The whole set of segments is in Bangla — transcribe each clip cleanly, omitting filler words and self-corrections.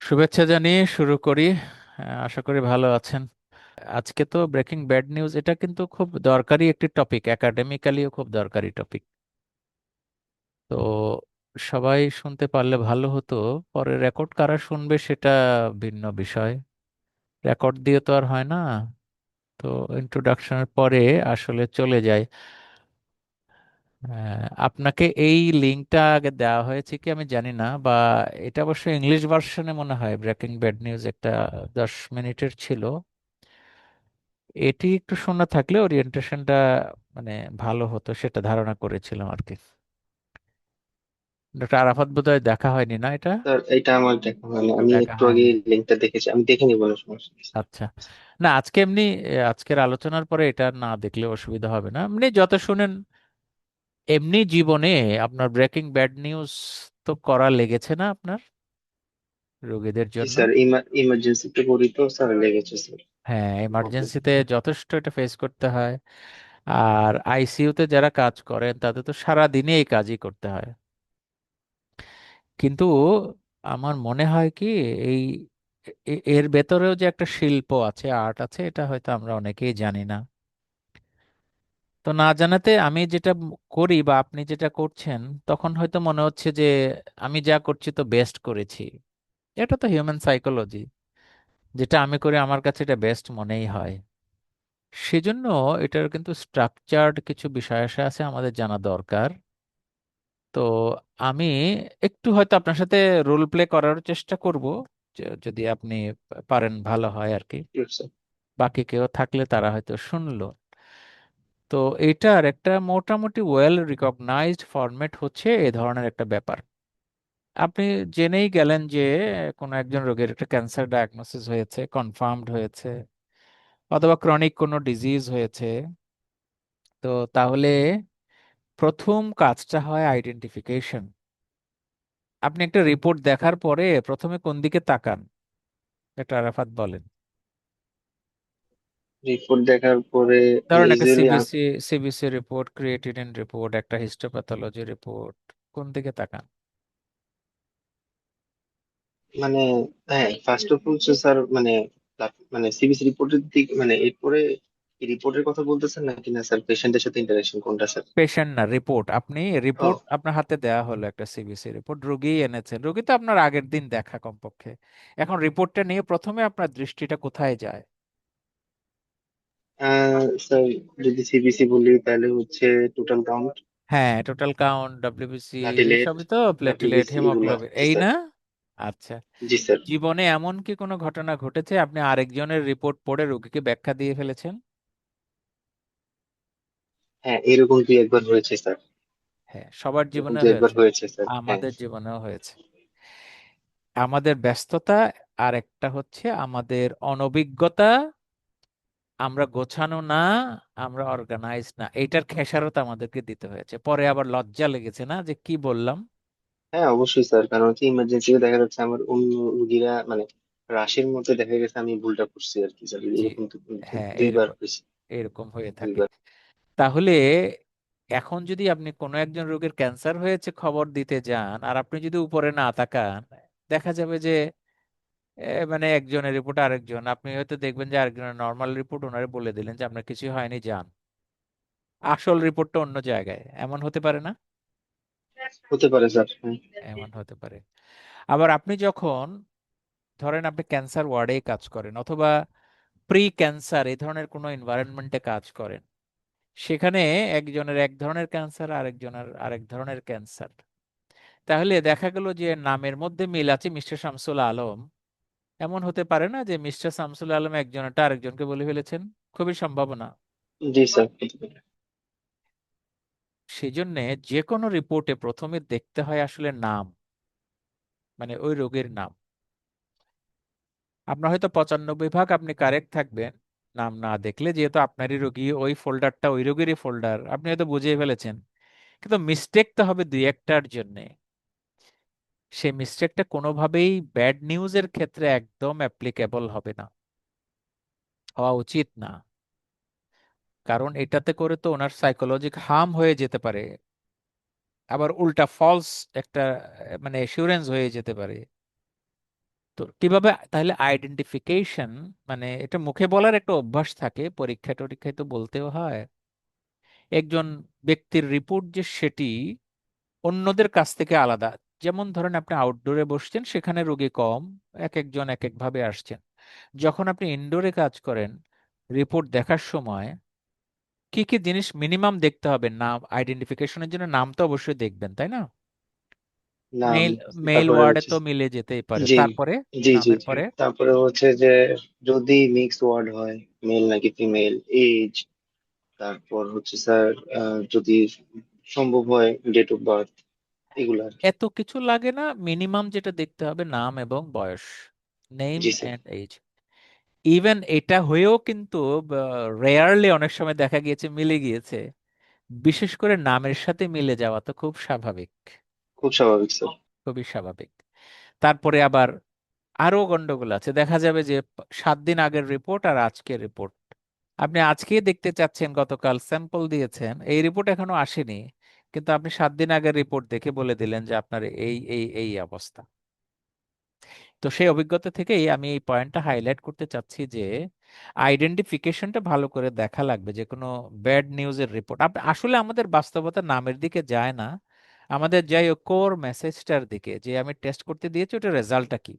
শুভেচ্ছা জানিয়ে শুরু করি। আশা করি ভালো আছেন। আজকে তো ব্রেকিং ব্যাড নিউজ, এটা কিন্তু খুব দরকারি একটি টপিক, একাডেমিক্যালিও খুব দরকারি টপিক। তো সবাই শুনতে পারলে ভালো হতো। পরে রেকর্ড কারা শুনবে সেটা ভিন্ন বিষয়। রেকর্ড দিয়ে তো আর হয় না। তো ইন্ট্রোডাকশনের পরে আসলে চলে যায়। আপনাকে এই লিঙ্কটা আগে দেওয়া হয়েছে কি আমি জানি না, বা এটা অবশ্য ইংলিশ ভার্সনে মনে হয় ব্রেকিং ব্যাড নিউজ একটা 10 মিনিটের ছিল। এটি একটু শোনা থাকলে ওরিয়েন্টেশনটা মানে ভালো হতো, সেটা ধারণা করেছিলাম আর কি। ডক্টর আরাফাত বোধহয় দেখা হয়নি না এটা? স্যার এটা আমার দেখা হয়নি, আমি দেখা একটু আগে হয়নি। লিঙ্কটা দেখেছি, আমি দেখে নিবো না, সমস্যা নেই স্যার। আচ্ছা। না আজকে এমনি আজকের আলোচনার পরে এটা না দেখলে অসুবিধা হবে না, এমনি যত শুনেন। এমনি জীবনে আপনার ব্রেকিং ব্যাড নিউজ তো করা লেগেছে না আপনার, রোগীদের জি জন্য? স্যার, ইমার্জেন্সিতে করি তো স্যার, লেগেছে স্যার। হ্যাঁ, এমার্জেন্সিতে যথেষ্ট এটা ফেস করতে হয়। আর আইসিইউতে যারা কাজ করেন তাদের তো সারা দিনে এই কাজই করতে হয়। কিন্তু আমার মনে হয় কি, এই এর ভেতরেও যে একটা শিল্প আছে, আর্ট আছে, এটা হয়তো আমরা অনেকেই জানি না। তো না জানাতে আমি যেটা করি বা আপনি যেটা করছেন, তখন হয়তো মনে হচ্ছে যে আমি যা করছি তো বেস্ট করেছি। এটা তো হিউম্যান সাইকোলজি। যেটা আমি করি আমার কাছে এটা বেস্ট মনেই হয়। সেজন্য এটার কিন্তু স্ট্রাকচার্ড কিছু বিষয় আশা আছে আমাদের জানা দরকার। তো আমি একটু হয়তো আপনার সাথে রোল প্লে করার চেষ্টা করব, যদি আপনি পারেন ভালো হয় আর কি। জি স্যার। বাকি কেউ থাকলে তারা হয়তো শুনলো। তো এটার একটা মোটামুটি ওয়েল রিকগনাইজড ফরম্যাট হচ্ছে এ ধরনের একটা ব্যাপার। আপনি জেনেই গেলেন যে কোনো একজন রোগীর একটা ক্যান্সার ডায়াগনোসিস হয়েছে, কনফার্মড হয়েছে, অথবা ক্রনিক কোনো ডিজিজ হয়েছে। তো তাহলে প্রথম কাজটা হয় আইডেন্টিফিকেশন। আপনি একটা রিপোর্ট দেখার পরে প্রথমে কোন দিকে তাকান, একটা আরাফাত বলেন। রিপোর্ট দেখার পরে ধরেন একটা usually CBC report, creatinine report, একটা হিস্টোপ্যাথোলজি রিপোর্ট, কোন দিকে তাকান? মানে, হ্যাঁ, ফার্স্ট অফ অল স্যার, মানে মানে সিবিসি রিপোর্টের দিক, মানে এরপরে রিপোর্টের কথা বলতেছেন নাকি না স্যার, পেশেন্টের সাথে ইন্টারাকশন কোনটা স্যার? পেশেন্ট না, রিপোর্ট। আপনি ও, রিপোর্ট আপনার হাতে দেওয়া হলো একটা সিবিসি রিপোর্ট, রোগী এনেছেন, রোগী তো আপনার আগের দিন দেখা কমপক্ষে। এখন রিপোর্টটা নিয়ে প্রথমে আপনার দৃষ্টিটা কোথায় যায়? স্যার, যদি সিবিসি বলি তাহলে হচ্ছে টোটাল কাউন্ট, হ্যাঁ, টোটাল কাউন্ট, ডব্লিউবিসি, প্লাটিলেট, এইসবই তো, প্লেটলেট, ডাব্লিউবিসি, এগুলা। হিমোগ্লোবিন, জি এই স্যার। না? আচ্ছা। জি স্যার। জীবনে এমন কি কোনো ঘটনা ঘটেছে আপনি আরেকজনের রিপোর্ট পড়ে রোগীকে ব্যাখ্যা দিয়ে ফেলেছেন? হ্যাঁ, এরকম দুই একবার হয়েছে স্যার। হ্যাঁ, সবার এরকম জীবনে দুই একবার হয়েছে। হয়েছে স্যার, হ্যাঁ। আমাদের জীবনেও হয়েছে। আমাদের ব্যস্ততা, আর একটা হচ্ছে আমাদের অনভিজ্ঞতা, আমরা গোছানো না, আমরা অর্গানাইজ না, এইটার খেসারত আমাদেরকে দিতে হয়েছে। পরে আবার লজ্জা লেগেছে না যে কি বললাম। হ্যাঁ, অবশ্যই স্যার, কারণ হচ্ছে ইমার্জেন্সিতে দেখা যাচ্ছে আমার অন্য রুগীরা মানে রাশের মধ্যে দেখা গেছে আমি ভুলটা করছি আর কি স্যার, যে এরকম তো হ্যাঁ, দুইবার এরকম হয়েছে। এরকম হয়ে থাকে। দুইবার। তাহলে এখন যদি আপনি কোনো একজন রোগীর ক্যান্সার হয়েছে খবর দিতে যান, আর আপনি যদি উপরে না তাকান, দেখা যাবে যে মানে একজনের রিপোর্ট আরেকজন, আপনি হয়তো দেখবেন যে আরেকজনের নর্মাল রিপোর্ট ওনারে বলে দিলেন যে আপনার কিছু হয়নি, যান। আসল রিপোর্টটা অন্য জায়গায়, এমন হতে পারে না? হতে পারে স্যার, হ্যাঁ। এমন হতে পারে। আবার আপনি যখন ধরেন আপনি ক্যান্সার ওয়ার্ডে কাজ করেন, অথবা প্রি ক্যান্সার এই ধরনের কোনো এনভায়রনমেন্টে কাজ করেন, সেখানে একজনের এক ধরনের ক্যান্সার, আরেকজনের আরেক ধরনের ক্যান্সার। তাহলে দেখা গেল যে নামের মধ্যে মিল আছে, মিস্টার শামসুল আলম। এমন হতে পারে না যে মিস্টার শামসুল আলম একজনটা আরেকজনকে বলে ফেলেছেন? খুবই সম্ভাবনা। জি স্যার, হতে পারে। সেই জন্য যে কোনো রিপোর্টে প্রথমে দেখতে হয় আসলে নাম, মানে ওই রোগীর নাম। আপনার হয়তো 95 ভাগ আপনি কারেক্ট থাকবেন নাম না দেখলে, যেহেতু আপনারই রোগী, ওই ফোল্ডারটা ওই রোগীরই ফোল্ডার, আপনি হয়তো বুঝিয়ে ফেলেছেন। কিন্তু মিস্টেক তো হবে দুই একটার জন্য। সেই মিস্টেকটা কোনোভাবেই ব্যাড নিউজের ক্ষেত্রে একদম অ্যাপ্লিকেবল হবে না, হওয়া উচিত না। কারণ এটাতে করে তো ওনার সাইকোলজিক হার্ম হয়ে যেতে পারে, আবার উল্টা ফলস একটা মানে এসিউরেন্স হয়ে যেতে পারে। তো কিভাবে তাহলে আইডেন্টিফিকেশন, মানে এটা মুখে বলার একটা অভ্যাস থাকে, পরীক্ষা টরীক্ষায় তো বলতেও হয়। একজন ব্যক্তির রিপোর্ট যে সেটি অন্যদের কাছ থেকে আলাদা। যেমন ধরেন আপনি আউটডোরে বসছেন, সেখানে রোগী কম, এক একজন এক এক ভাবে আসছেন। যখন আপনি ইনডোরে কাজ করেন, রিপোর্ট দেখার সময় কি কি জিনিস মিনিমাম দেখতে হবে? নাম আইডেন্টিফিকেশনের জন্য নাম তো অবশ্যই দেখবেন, তাই না? নাম, মেইল, মেইল তারপরে ওয়ার্ডে হচ্ছে, তো মিলে যেতেই পারে। জি তারপরে জি জি নামের জি, পরে তারপরে হচ্ছে যে যদি মিক্স ওয়ার্ড হয়, মেল নাকি ফিমেল, এজ, তারপর হচ্ছে স্যার যদি সম্ভব হয় ডেট অফ বার্থ, এগুলো আর কি। এত কিছু লাগে না, মিনিমাম যেটা দেখতে হবে নাম এবং বয়স, name ji sir. And age. Even এটা হয়েও কিন্তু রেয়ারলি অনেক সময় দেখা গিয়েছে মিলে গিয়েছে। বিশেষ করে নামের সাথে মিলে যাওয়া তো খুব স্বাভাবিক, খুব স্বাভাবিক স্যার। খুবই স্বাভাবিক। তারপরে আবার আরো গন্ডগোল আছে, দেখা যাবে যে 7 দিন আগের রিপোর্ট আর আজকের রিপোর্ট, আপনি আজকে দেখতে চাচ্ছেন, গতকাল স্যাম্পল দিয়েছেন, এই রিপোর্ট এখনো আসেনি, কিন্তু আপনি 7 দিন আগের রিপোর্ট দেখে বলে দিলেন যে আপনার এই এই এই অবস্থা। তো সেই অভিজ্ঞতা থেকেই আমি এই পয়েন্টটা হাইলাইট করতে চাচ্ছি যে আইডেন্টিফিকেশনটা ভালো করে দেখা লাগবে যে কোনো ব্যাড নিউজের রিপোর্ট। আসলে আমাদের বাস্তবতা নামের দিকে যায় না, আমাদের যাই কোর মেসেজটার দিকে, যে আমি টেস্ট করতে দিয়েছি ওটা রেজাল্টটা কি,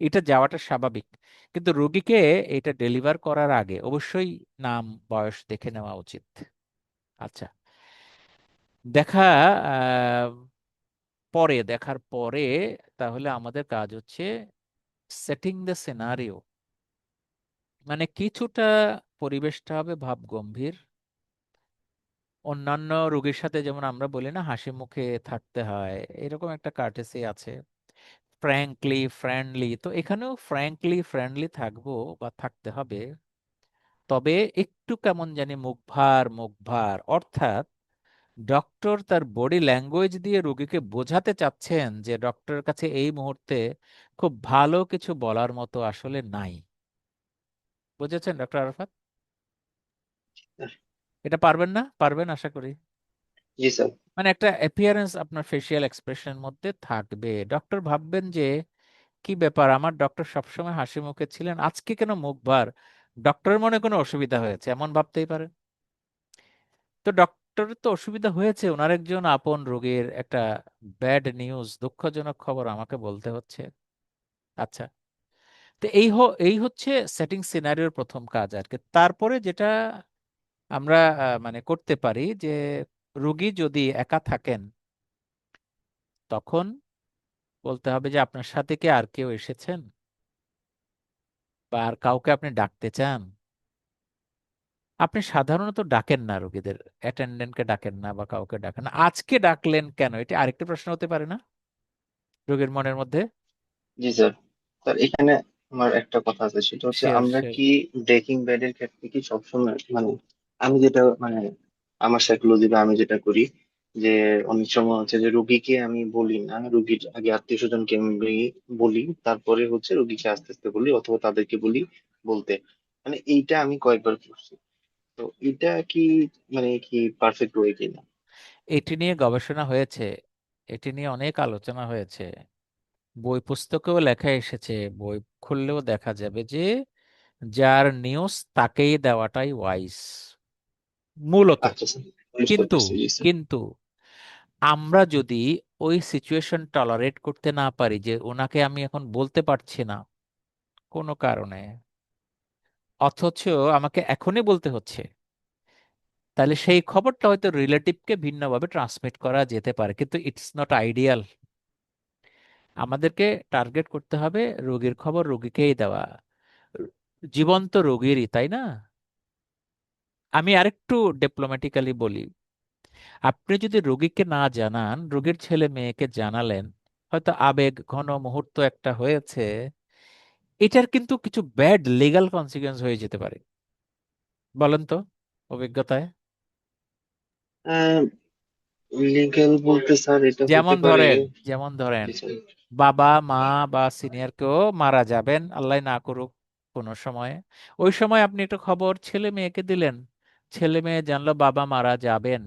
এটা যাওয়াটা স্বাভাবিক। কিন্তু রোগীকে এটা ডেলিভার করার আগে অবশ্যই নাম বয়স দেখে নেওয়া উচিত। আচ্ছা, দেখা আহ, পরে দেখার পরে তাহলে আমাদের কাজ হচ্ছে সেটিং দ্য সিনারিও, মানে কিছুটা পরিবেশটা হবে ভাব গম্ভীর। অন্যান্য রোগীর সাথে যেমন আমরা বলি না হাসি মুখে থাকতে হয়, এরকম একটা কার্টেসি আছে, ফ্র্যাঙ্কলি ফ্রেন্ডলি, তো এখানেও ফ্র্যাঙ্কলি ফ্রেন্ডলি থাকবো বা থাকতে হবে। তবে একটু কেমন জানি মুখ ভার, মুখ ভার অর্থাৎ ডক্টর তার বডি ল্যাঙ্গুয়েজ দিয়ে রোগীকে বোঝাতে চাচ্ছেন যে ডক্টরের কাছে এই মুহূর্তে খুব ভালো কিছু বলার মতো আসলে নাই। বুঝেছেন ডক্টর আরাফাত? এটা পারবেন না? পারবেন আশা করি। জি স্যার। মানে একটা অ্যাপিয়ারেন্স আপনার ফেসিয়াল এক্সপ্রেশনের মধ্যে থাকবে, ডক্টর ভাববেন যে কি ব্যাপার, আমার ডক্টর সবসময় হাসি মুখে ছিলেন, আজকে কেন মুখ ভার, ডক্টরের মনে কোনো অসুবিধা হয়েছে এমন ভাবতেই পারে। তো ডক্টরের তো অসুবিধা হয়েছে, ওনার একজন আপন রোগীর একটা ব্যাড নিউজ, দুঃখজনক খবর আমাকে বলতে হচ্ছে। আচ্ছা, তো এই হচ্ছে সেটিং সিনারিওর প্রথম কাজ আর কি। তারপরে যেটা আমরা মানে করতে পারি যে রোগী যদি একা থাকেন, তখন বলতে হবে যে আপনার সাথে কি আর কেউ এসেছেন, বা আর কাউকে আপনি ডাকতে চান। আপনি সাধারণত ডাকেন না রোগীদের, অ্যাটেন্ডেন্টকে ডাকেন না বা কাউকে ডাকেন না, আজকে ডাকলেন কেন, এটা আরেকটা প্রশ্ন হতে পারে না রোগীর মনের মধ্যে? জি স্যার। স্যার এখানে আমার একটা কথা আছে, সেটা হচ্ছে শিওর আমরা শিওর। কি ব্রেকিং ব্যাড এর ক্ষেত্রে কি সবসময় মানে আমি যেটা মানে আমার সাইকোলজি বা আমি যেটা করি, যে অনেক সময় হচ্ছে যে রুগীকে আমি বলি না, রুগীর আগে আত্মীয় স্বজনকে আমি বলি, তারপরে হচ্ছে রুগীকে আস্তে আস্তে বলি অথবা তাদেরকে বলি বলতে, মানে এইটা আমি কয়েকবার করছি। তো এটা কি মানে কি পারফেক্ট ওয়ে কিনা? এটি নিয়ে গবেষণা হয়েছে, এটি নিয়ে অনেক আলোচনা হয়েছে, বই পুস্তকেও লেখা এসেছে, বই খুললেও দেখা যাবে যে যার নিউজ তাকেই দেওয়াটাই ওয়াইজ মূলত। আচ্ছা স্যার, বুঝতে কিন্তু পারছি। জি স্যার। কিন্তু আমরা যদি ওই সিচুয়েশন টলারেট করতে না পারি যে ওনাকে আমি এখন বলতে পারছি না কোনো কারণে, অথচ আমাকে এখনই বলতে হচ্ছে, তাহলে সেই খবরটা হয়তো রিলেটিভকে ভিন্নভাবে ট্রান্সমিট করা যেতে পারে, কিন্তু ইটস নট আইডিয়াল। আমাদেরকে টার্গেট করতে হবে রোগীর খবর রোগীকেই দেওয়া, জীবন্ত রোগীরই, তাই না? আমি আরেকটু ডিপ্লোম্যাটিক্যালি বলি, আপনি যদি রোগীকে না জানান, রোগীর ছেলে মেয়েকে জানালেন, হয়তো আবেগ ঘন মুহূর্ত একটা হয়েছে, এটার কিন্তু কিছু ব্যাড লিগ্যাল কনসিকুয়েন্স হয়ে যেতে পারে। বলেন তো অভিজ্ঞতায়। লিগ্যাল বলতে স্যার এটা হতে যেমন পারে। ধরেন, যেমন ধরেন জি স্যার। বাবা মা বা সিনিয়র কেউ মারা যাবেন, আল্লাহ না করুক, কোনো সময়, ওই সময় আপনি একটা খবর ছেলে মেয়েকে দিলেন, ছেলে মেয়ে জানলো বাবা মারা যাবেন,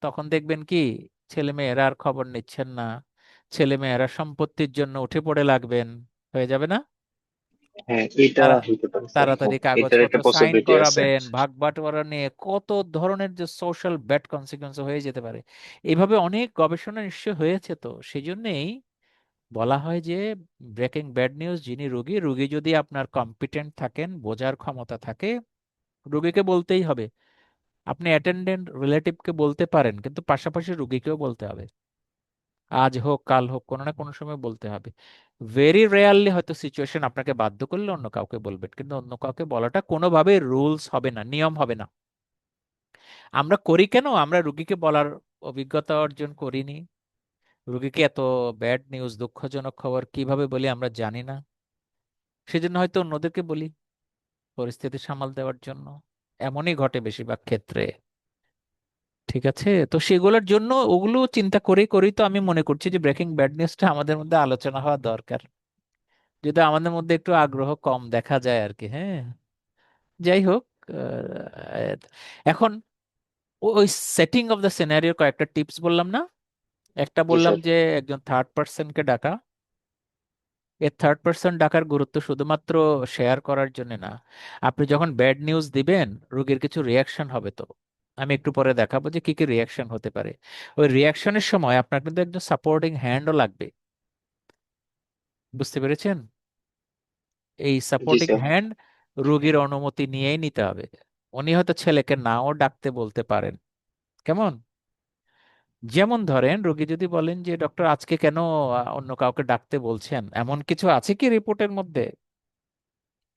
তখন দেখবেন কি ছেলে মেয়েরা আর খবর নিচ্ছেন না, ছেলে মেয়েরা সম্পত্তির জন্য উঠে পড়ে লাগবেন, হয়ে যাবে না? হ্যাঁ, এটা তারা হইতে পারে স্যার, হ্যাঁ। তাড়াতাড়ি এটার কাগজপত্র একটা সাইন পসিবিলিটি আছে। করাবেন, ভাগ বাটোয়ারা নিয়ে কত ধরনের যে সোশ্যাল ব্যাড কনসিকুয়েন্স হয়ে যেতে পারে। এইভাবে অনেক গবেষণা নিশ্চয় হয়েছে, তো সেই জন্যেই বলা হয় যে ব্রেকিং ব্যাড নিউজ, যিনি রোগী, রোগী যদি আপনার কম্পিটেন্ট থাকেন, বোঝার ক্ষমতা থাকে, রোগীকে বলতেই হবে। আপনি অ্যাটেন্ডেন্ট রিলেটিভকে বলতে পারেন, কিন্তু পাশাপাশি রোগীকেও বলতে হবে। আজ হোক কাল হোক, কোনো না কোনো সময় বলতে হবে। ভেরি রেয়ারলি হয়তো সিচুয়েশন আপনাকে বাধ্য করলে অন্য কাউকে বলবেন, কিন্তু অন্য কাউকে বলাটা কোনোভাবে রুলস হবে না, নিয়ম হবে না। আমরা করি কেন? আমরা রুগীকে বলার অভিজ্ঞতা অর্জন করিনি। রুগীকে এত ব্যাড নিউজ, দুঃখজনক খবর কিভাবে বলি আমরা জানি না। সেজন্য হয়তো অন্যদেরকে বলি পরিস্থিতি সামাল দেওয়ার জন্য। এমনই ঘটে বেশিরভাগ ক্ষেত্রে। ঠিক আছে, তো সেগুলোর জন্য ওগুলো চিন্তা করে করেই তো আমি মনে করছি যে ব্রেকিং ব্যাড নিউজটা আমাদের মধ্যে আলোচনা হওয়া দরকার। যদি আমাদের মধ্যে একটু আগ্রহ কম দেখা যায় আর কি, হ্যাঁ। যাই হোক, এখন ওই সেটিং অফ দ্য সিনারিও কয়েকটা টিপস বললাম না? একটা জি বললাম স্যার। যে একজন থার্ড পার্সনকে ডাকা। এর থার্ড পার্সন ডাকার গুরুত্ব শুধুমাত্র শেয়ার করার জন্য না। আপনি যখন ব্যাড নিউজ দিবেন, রোগীর কিছু রিয়াকশন হবে তো। আমি একটু পরে দেখাবো যে কি কি রিয়াকশন হতে পারে। ওই রিয়াকশনের সময় আপনার কিন্তু একজন সাপোর্টিং হ্যান্ডও লাগবে। বুঝতে পেরেছেন? এই জি সাপোর্টিং স্যার। হ্যান্ড রোগীর অনুমতি নিয়েই নিতে হবে। উনি হয়তো ছেলেকে নাও ডাকতে বলতে পারেন। কেমন? যেমন ধরেন রোগী যদি বলেন যে ডক্টর আজকে কেন অন্য কাউকে ডাকতে বলছেন, এমন কিছু আছে কি রিপোর্টের মধ্যে?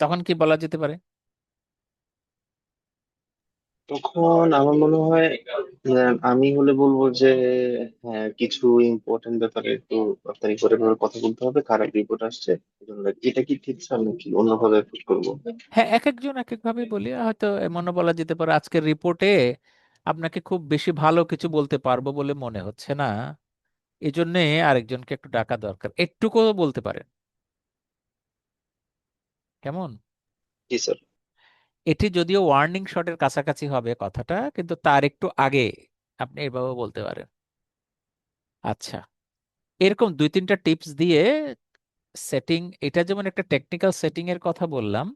তখন কি বলা যেতে পারে? তখন আমার মনে হয় আমি হলে বলবো যে হ্যাঁ, কিছু ইম্পর্টেন্ট ব্যাপারে একটু তাড়াতাড়ি করে ভাবে কথা বলতে হবে, খারাপ রিপোর্ট আসছে। এজন্য এটা কি ঠিক স্যার, নাকি অন্যভাবে অ্যাপ্রোচ করবো? হ্যাঁ, এক একজন এক এক ভাবে বলি, হয়তো এমনও বলা যেতে পারে আজকের রিপোর্টে আপনাকে খুব বেশি ভালো কিছু বলতে পারবো বলে মনে হচ্ছে না, এই জন্যে আরেকজনকে একটু ডাকা দরকার, এটুকু বলতে পারেন। কেমন? জি স্যার। এটি যদিও ওয়ার্নিং শটের কাছাকাছি হবে কথাটা, কিন্তু তার একটু আগে আপনি এভাবে বলতে পারেন। আচ্ছা, এরকম দুই তিনটা টিপস দিয়ে সেটিং, এটা যেমন একটা টেকনিক্যাল সেটিং এর কথা বললাম,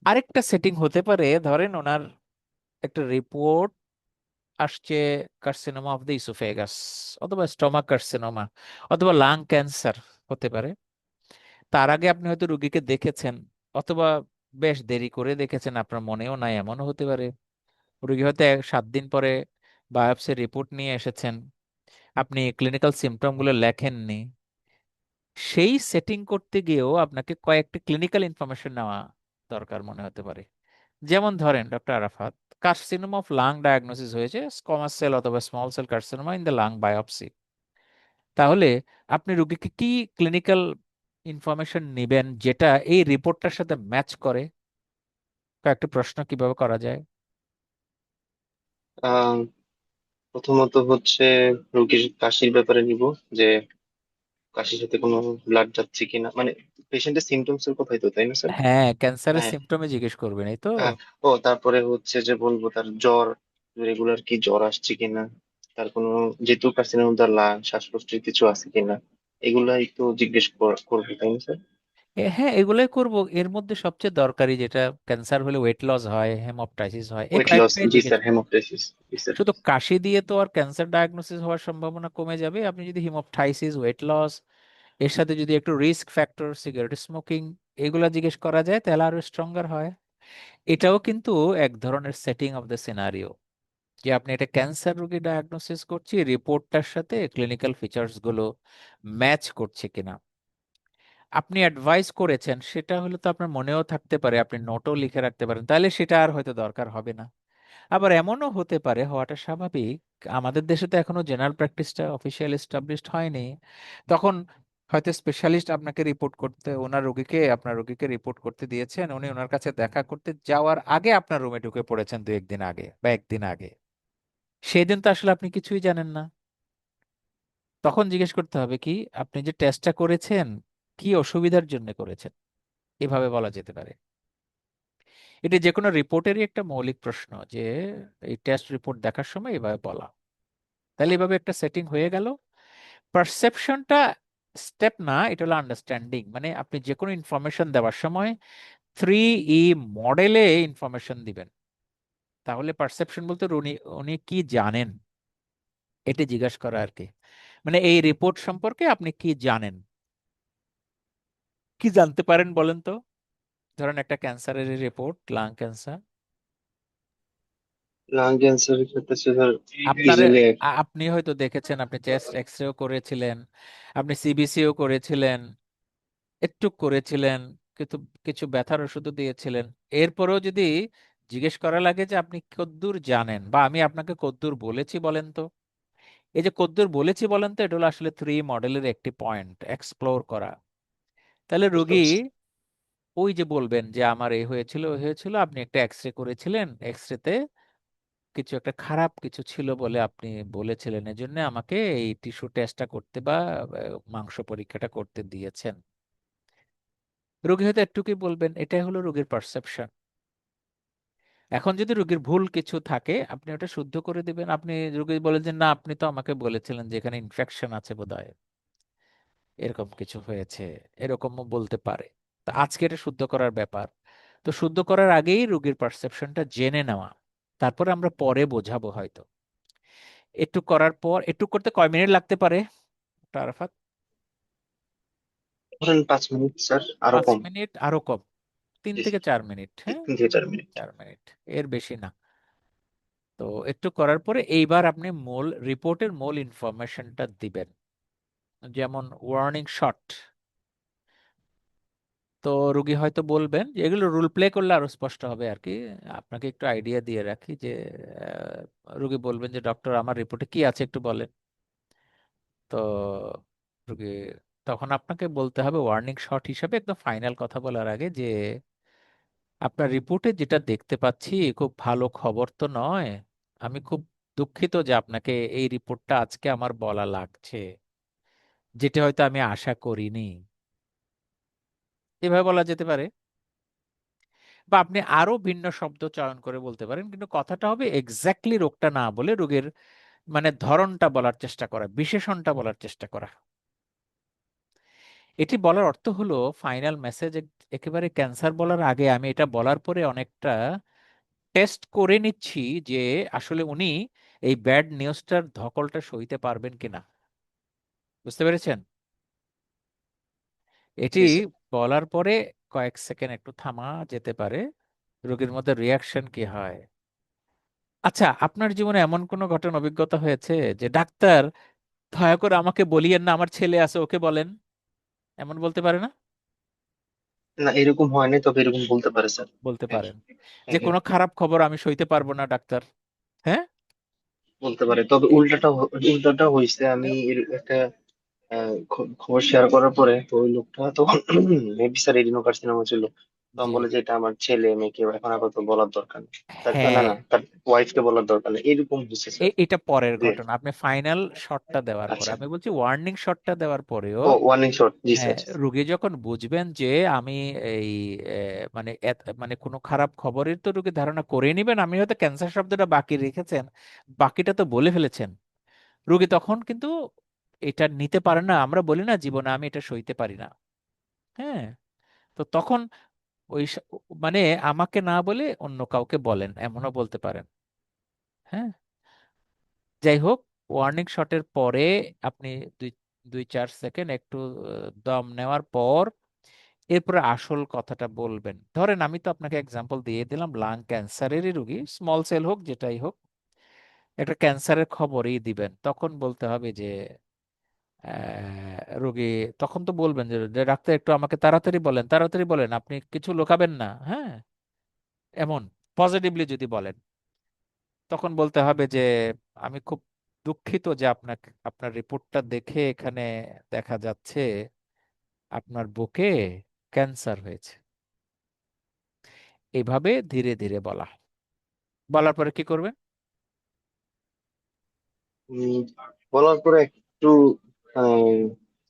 আরেকটা সেটিং হতে পারে ধরেন ওনার একটা রিপোর্ট আসছে কার্সিনোমা অফ দ্য ইসোফেগাস, অথবা স্টমাক কার্সিনোমা, অথবা লাং ক্যান্সার হতে পারে। তার আগে আপনি হয়তো রুগীকে দেখেছেন, অথবা বেশ দেরি করে দেখেছেন, আপনার মনেও নাই, এমনও হতে পারে। রুগী হয়তো 7 দিন পরে বায়োপসি রিপোর্ট নিয়ে এসেছেন, আপনি ক্লিনিক্যাল সিমটম গুলো লেখেননি। সেই সেটিং করতে গিয়েও আপনাকে কয়েকটি ক্লিনিক্যাল ইনফরমেশন নেওয়া দরকার মনে হতে পারে। যেমন ধরেন doctor Arafat, carcinoma of lung diagnosis হয়েছে, স্কোমাস সেল অথবা small cell carcinoma in the lung biopsy. তাহলে আপনি রোগীকে কি ক্লিনিক্যাল ইনফরমেশন নেবেন যেটা এই রিপোর্টটার সাথে ম্যাচ করে? কয়েকটি প্রশ্ন কিভাবে করা যায়? আহ প্রথমত হচ্ছে রোগীর কাশির ব্যাপারে নিব, যে কাশির সাথে কোনো ব্লাড যাচ্ছে কিনা, মানে পেশেন্টের সিমটমস এর কথাই তো, তাই না স্যার? হ্যাঁ, ক্যান্সারের হ্যাঁ। সিমটমে জিজ্ঞেস করবেন, এই তো। হ্যাঁ। ও তারপরে হচ্ছে যে বলবো তার জ্বর, রেগুলার কি জ্বর আসছে কিনা, তার কোনো যেহেতু কার্সিনোম দা লাং, শ্বাসকষ্টের কিছু আছে কিনা, এগুলাই তো জিজ্ঞেস করবো, তাই না স্যার? হ্যাঁ, এগুলোই করব। এর মধ্যে সবচেয়ে দরকারি যেটা, ক্যান্সার হলে ওয়েট লস হয়, হেমোপটাইসিস হয়, এই ওয়েট লস, কয়েকটাই জি জিজ্ঞেস স্যার, করব। হেমোপ্টাইসিস। জি স্যার। শুধু কাশি দিয়ে তো আর ক্যান্সার ডায়াগনোসিস হওয়ার সম্ভাবনা কমে যাবে? আপনি যদি হিমোপটাইসিস, ওয়েট লস, এর সাথে যদি একটু রিস্ক ফ্যাক্টর, সিগারেট স্মোকিং, এগুলা জিজ্ঞেস করা যায় তাহলে আরো স্ট্রঙ্গার হয়। এটাও কিন্তু এক ধরনের সেটিং অফ দ্য সিনারিও, যে আপনি এটা ক্যান্সার রোগী ডায়াগনোসিস করছি, রিপোর্টটার সাথে ক্লিনিক্যাল ফিচার্স গুলো ম্যাচ করছে কিনা। আপনি অ্যাডভাইস করেছেন সেটা হলে তো আপনার মনেও থাকতে পারে, আপনি নোটও লিখে রাখতে পারেন, তাহলে সেটা আর হয়তো দরকার হবে না। আবার এমনও হতে পারে, হওয়াটা স্বাভাবিক, আমাদের দেশে তো এখনো জেনারেল প্র্যাকটিসটা অফিসিয়াল এস্টাবলিশড হয়নি। তখন হয়তো স্পেশালিস্ট আপনাকে রিপোর্ট করতে, ওনার রোগীকে, আপনার রোগীকে রিপোর্ট করতে দিয়েছেন, উনি ওনার কাছে দেখা করতে যাওয়ার আগে আপনার রুমে ঢুকে পড়েছেন 2 1 দিন আগে বা 1 দিন আগে। সেই দিন তো আসলে আপনি কিছুই জানেন না। তখন জিজ্ঞেস করতে হবে কি, আপনি যে টেস্টটা করেছেন কি অসুবিধার জন্য করেছেন, এভাবে বলা যেতে পারে। এটি যে কোনো রিপোর্টেরই একটা মৌলিক প্রশ্ন, যে এই টেস্ট রিপোর্ট দেখার সময় এভাবে বলা। তাহলে এভাবে একটা সেটিং হয়ে গেল। পারসেপশনটা স্টেপ না, এটা হলো আন্ডারস্ট্যান্ডিং। মানে আপনি যে কোনো ইনফরমেশন দেওয়ার সময় 3E মডেলে ইনফরমেশন দিবেন। তাহলে পারসেপশন বলতে উনি উনি কি জানেন এটা জিজ্ঞাসা করা আর কি। মানে এই রিপোর্ট সম্পর্কে আপনি কি জানেন, কি জানতে পারেন বলেন তো। ধরেন একটা ক্যান্সারের রিপোর্ট, লাং ক্যান্সার। লাং ক্যান্সারের ক্ষেত্রে স্যার আপনার ইজিলি আপনি হয়তো দেখেছেন, আপনি চেস্ট এক্সরেও করেছিলেন, আপনি সিবিসিও করেছিলেন, একটু করেছিলেন, কিন্তু কিছু ব্যথার ওষুধও দিয়েছিলেন। এরপরেও যদি জিজ্ঞেস করা লাগে যে আপনি কদ্দূর জানেন বা আমি আপনাকে কদ্দূর বলেছি বলেন তো, এই যে কদ্দূর বলেছি বলেন তো, এটা হলো আসলে 3 মডেলের একটি পয়েন্ট এক্সপ্লোর করা। তাহলে বুঝতে রোগী পারছি। ওই যে বলবেন যে আমার এই হয়েছিল ওই হয়েছিল, আপনি একটা এক্সরে করেছিলেন, এক্সরেতে কিছু একটা খারাপ কিছু ছিল বলে আপনি বলেছিলেন, এজন্য আমাকে এই টিস্যু টেস্টটা করতে বা মাংস পরীক্ষাটা করতে দিয়েছেন। রোগী হয়তো একটুকুই বলবেন, এটাই হলো রোগীর পারসেপশন। এখন যদি রোগীর ভুল কিছু থাকে আপনি ওটা শুদ্ধ করে দিবেন। আপনি রোগী বলেন যে না আপনি তো আমাকে বলেছিলেন যে এখানে ইনফেকশন আছে বোধহয়, এরকম কিছু হয়েছে, এরকমও বলতে পারে। তা আজকে এটা শুদ্ধ করার ব্যাপার। তো শুদ্ধ করার আগেই রোগীর পারসেপশনটা জেনে নেওয়া, তারপরে আমরা পরে বোঝাবো হয়তো। একটু করার পর, একটু করতে কয় মিনিট লাগতে পারে আরাফাত? ধরেন 5 মিনিট স্যার, আরো 5 মিনিট, আরো কম, তিন জি থেকে স্যার, চার মিনিট হ্যাঁ, 3 থেকে 4 মিনিট। 4 মিনিট, এর বেশি না। তো একটু করার পরে এইবার আপনি মূল রিপোর্টের মূল ইনফরমেশনটা দিবেন, যেমন ওয়ার্নিং শট। তো রুগী হয়তো বলবেন যে এগুলো রোল প্লে করলে আরো স্পষ্ট হবে আর কি। আপনাকে একটু আইডিয়া দিয়ে রাখি যে রুগী বলবেন যে ডক্টর আমার রিপোর্টে কি আছে একটু বলেন। তো রুগী তখন আপনাকে বলতে হবে ওয়ার্নিং শট হিসাবে একদম ফাইনাল কথা বলার আগে যে আপনার রিপোর্টে যেটা দেখতে পাচ্ছি খুব ভালো খবর তো নয়। আমি খুব দুঃখিত যে আপনাকে এই রিপোর্টটা আজকে আমার বলা লাগছে, যেটা হয়তো আমি আশা করিনি। এভাবে বলা যেতে পারে। বা আপনি আরো ভিন্ন শব্দ চয়ন করে বলতে পারেন, কিন্তু কথাটা হবে এক্স্যাক্টলি রোগটা না বলে রোগের মানে ধরনটা বলার চেষ্টা করা, বিশেষণটা বলার চেষ্টা করা। এটি বলার অর্থ হলো ফাইনাল মেসেজ। একেবারে ক্যান্সার বলার আগে আমি এটা বলার পরে অনেকটা টেস্ট করে নিচ্ছি যে আসলে উনি এই ব্যাড নিউজটার ধকলটা সইতে পারবেন কিনা। বুঝতে পেরেছেন? এটি জি স্যার। বলার পরে কয়েক সেকেন্ড একটু থামা যেতে পারে, রোগীর মধ্যে রিয়াকশন কি হয়। আচ্ছা, আপনার জীবনে এমন কোনো ঘটনা অভিজ্ঞতা হয়েছে যে ডাক্তার দয়া করে আমাকে বলিয়েন না, আমার ছেলে আছে ওকে বলেন, এমন বলতে পারে না? না, এরকম হয় নাই, তবে এরকম বলতে পারে স্যার। বলতে হ্যাঁ, পারেন যে হ্যাঁ, কোনো খারাপ খবর আমি সইতে পারবো না ডাক্তার। হ্যাঁ। বলতে পারে। তবে এ- উল্টাটা হয়েছে, আমি এ- একটা খবর শেয়ার করার পরে তো ওই লোকটা তখন মেবি স্যার এডিনোকার্সিনোমা ছিল। তখন জি। বলে যে এটা আমার ছেলে মেয়েকে এখন আপাতত বলার দরকার নেই। তার না, হ্যাঁ, না, তার ওয়াইফকে বলার দরকার নেই, এরকম হয়েছে স্যার। এটা পরের জি। ঘটনা। আপনি ফাইনাল শটটা দেওয়ার পরে, আচ্ছা। আমি বলছি ওয়ার্নিং শটটা দেওয়ার পরেও ও, ওয়ার্নিং শট, জি হ্যাঁ, স্যার। রুগী যখন বুঝবেন যে আমি এই মানে মানে কোনো খারাপ খবরের তো রুগী ধারণা করে নিবেন, আমি হয়তো ক্যান্সার শব্দটা বাকি রেখেছেন, বাকিটা তো বলে ফেলেছেন। রুগী তখন কিন্তু এটা নিতে পারে না। আমরা বলি না জীবনে আমি এটা সইতে পারি না। হ্যাঁ। তো তখন ওই মানে আমাকে না বলে অন্য কাউকে বলেন, এমনও বলতে পারেন। হ্যাঁ। যাই হোক, ওয়ার্নিং শটের পরে আপনি দুই 2-4 সেকেন্ড একটু দম নেওয়ার পর এরপরে আসল কথাটা বলবেন। ধরেন আমি তো আপনাকে এক্সাম্পল দিয়ে দিলাম লাং ক্যান্সারেরই রুগী, স্মল সেল হোক যেটাই হোক, একটা ক্যান্সারের খবরই দিবেন। তখন বলতে হবে যে রোগী তখন তো বলবেন যে যে ডাক্তার একটু আমাকে তাড়াতাড়ি বলেন, তাড়াতাড়ি বলেন, আপনি কিছু লুকাবেন না। হ্যাঁ, এমন পজিটিভলি যদি বলেন, তখন বলতে হবে যে আমি খুব দুঃখিত যে আপনাকে আপনার রিপোর্টটা দেখে এখানে দেখা যাচ্ছে আপনার বুকে ক্যান্সার হয়েছে। এইভাবে ধীরে ধীরে বলা। বলার পরে কি করবেন? উম, বলার পরে একটু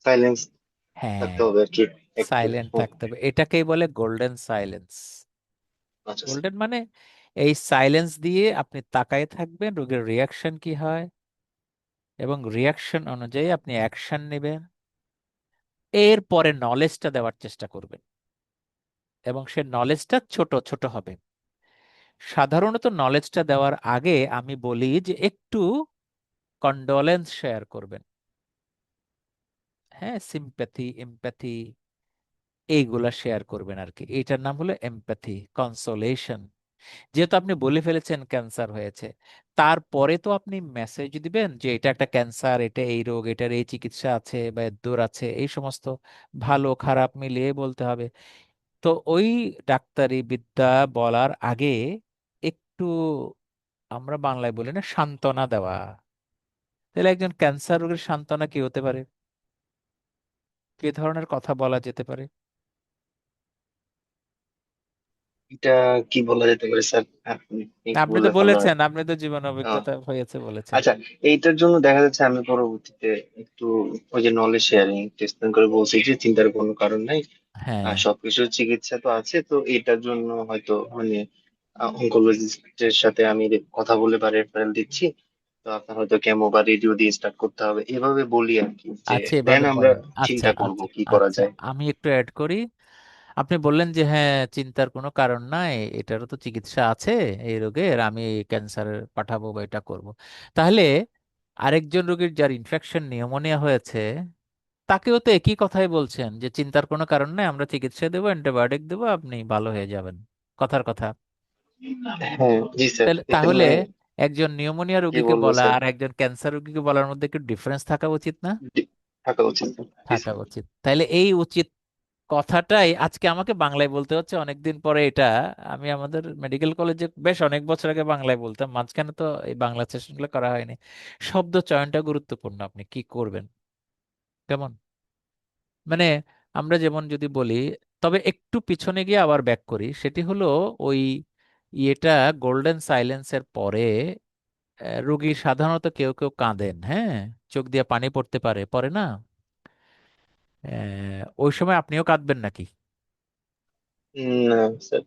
সাইলেন্স হ্যাঁ, থাকতে হবে আর কি। একটু, সাইলেন্ট হ্যাঁ। থাকতে হবে, এটাকেই বলে গোল্ডেন সাইলেন্স। আচ্ছা স্যার। গোল্ডেন মানে এই সাইলেন্স দিয়ে আপনি তাকায় থাকবেন রোগীর রিয়াকশন কি হয়, এবং রিয়াকশন অনুযায়ী আপনি অ্যাকশন নেবেন। এরপরে নলেজটা দেওয়ার চেষ্টা করবেন, এবং সে নলেজটা ছোট ছোট হবে। সাধারণত নলেজটা দেওয়ার আগে আমি বলি যে একটু কন্ডোলেন্স শেয়ার করবেন। হ্যাঁ, সিম্প্যাথি, এমপ্যাথি, এইগুলা শেয়ার করবেন আর কি। এটার নাম হলো এমপ্যাথি, কনসোলেশন। যেহেতু আপনি বলে ফেলেছেন ক্যান্সার হয়েছে, তারপরে তো আপনি মেসেজ দিবেন যে এটা একটা ক্যান্সার, এটা এই রোগ, এটার এই চিকিৎসা আছে বা এর দূর আছে, এই সমস্ত ভালো খারাপ মিলিয়ে বলতে হবে। তো ওই ডাক্তারি বিদ্যা বলার আগে একটু, আমরা বাংলায় বলি না, সান্ত্বনা দেওয়া। তাহলে একজন ক্যান্সার রোগীর সান্ত্বনা কি হতে পারে? কি ধরনের কথা বলা যেতে পারে? এটা কি বলা যেতে পারে স্যার? আপনি একটু আপনি তো বললে ভালো হয়। বলেছেন, আপনি তো জীবন আহ, অভিজ্ঞতা হয়েছে বলেছেন। আচ্ছা, এইটার জন্য দেখা যাচ্ছে আমি পরবর্তীতে একটু ওই যে নলেজ শেয়ারিং টেস্ট করে বলছি যে চিন্তার কোনো কারণ নাই, হ্যাঁ। আর সবকিছুর চিকিৎসা তো আছে, তো এটার জন্য হয়তো মানে অনকোলজিস্টের সাথে আমি কথা বলে বা রেফারেল দিচ্ছি, তো আপনার হয়তো কেমো বা রেডিও দিয়ে স্টার্ট করতে হবে, এভাবে বলি আর কি, যে আচ্ছা, দেন এভাবে আমরা বলেন। আচ্ছা চিন্তা করব আচ্ছা কি করা আচ্ছা, যায়। আমি একটু অ্যাড করি। আপনি বললেন যে হ্যাঁ, চিন্তার কোনো কারণ নাই, এটারও তো চিকিৎসা আছে এই রোগের, আমি ক্যান্সারের পাঠাবো বা এটা করব। তাহলে আরেকজন রোগীর যার ইনফেকশন নিউমোনিয়া হয়েছে, তাকেও তো একই কথাই বলছেন যে চিন্তার কোনো কারণ নাই, আমরা চিকিৎসা দেবো, অ্যান্টিবায়োটিক দেবো, আপনি ভালো হয়ে যাবেন। কথার কথা। হ্যাঁ জি স্যার, তাহলে এটা তাহলে মানে একজন নিউমোনিয়া কি রোগীকে বলবো বলা স্যার, আর একজন ক্যান্সার রোগীকে বলার মধ্যে একটু ডিফারেন্স থাকা উচিত না? থাকা উচিত। জি থাকা স্যার। উচিত। তাইলে এই উচিত কথাটাই আজকে আমাকে বাংলায় বলতে হচ্ছে অনেকদিন পরে। এটা আমি আমাদের মেডিকেল কলেজে বেশ অনেক বছর আগে বাংলায় বলতাম, মাঝখানে তো এই বাংলা সেশনগুলো করা হয়নি। শব্দ চয়নটা গুরুত্বপূর্ণ, আপনি কি করবেন। কেমন, মানে আমরা যেমন যদি বলি, তবে একটু পিছনে গিয়ে আবার ব্যাক করি, সেটি হলো ওই ইয়েটা, গোল্ডেন সাইলেন্সের পরে রোগী সাধারণত কেউ কেউ কাঁদেন, হ্যাঁ, চোখ দিয়ে পানি পড়তে পারে, পড়ে না? ওই সময় আপনিও কাঁদবেন নাকি? না স্যার,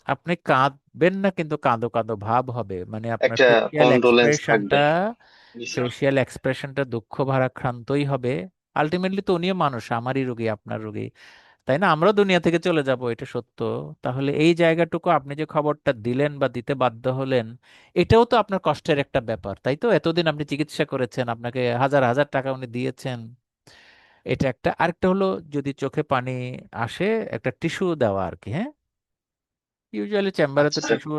আপনি কাঁদবেন না, কিন্তু কাঁদো কাঁদো ভাব হবে, মানে আপনার একটা ফেসিয়াল কন্ডোলেন্স এক্সপ্রেশনটা, থাকবে। জি স্যার। দুঃখ ভারাক্রান্তই হবে। আলটিমেটলি তো উনিও মানুষ, আমারই রোগী, আপনার রোগী, তাই না? আমরা দুনিয়া থেকে চলে যাব, এটা সত্য। তাহলে এই জায়গাটুকু আপনি যে খবরটা দিলেন বা দিতে বাধ্য হলেন, এটাও তো আপনার কষ্টের একটা ব্যাপার, তাই তো? এতদিন আপনি চিকিৎসা করেছেন, আপনাকে হাজার হাজার টাকা উনি দিয়েছেন। এটা একটা। আরেকটা হলো, যদি চোখে পানি আসে, একটা টিস্যু দেওয়া আর কি, হ্যাঁ। ইউজুয়ালি চেম্বারে আচ্ছা তো স্যার। টিস্যু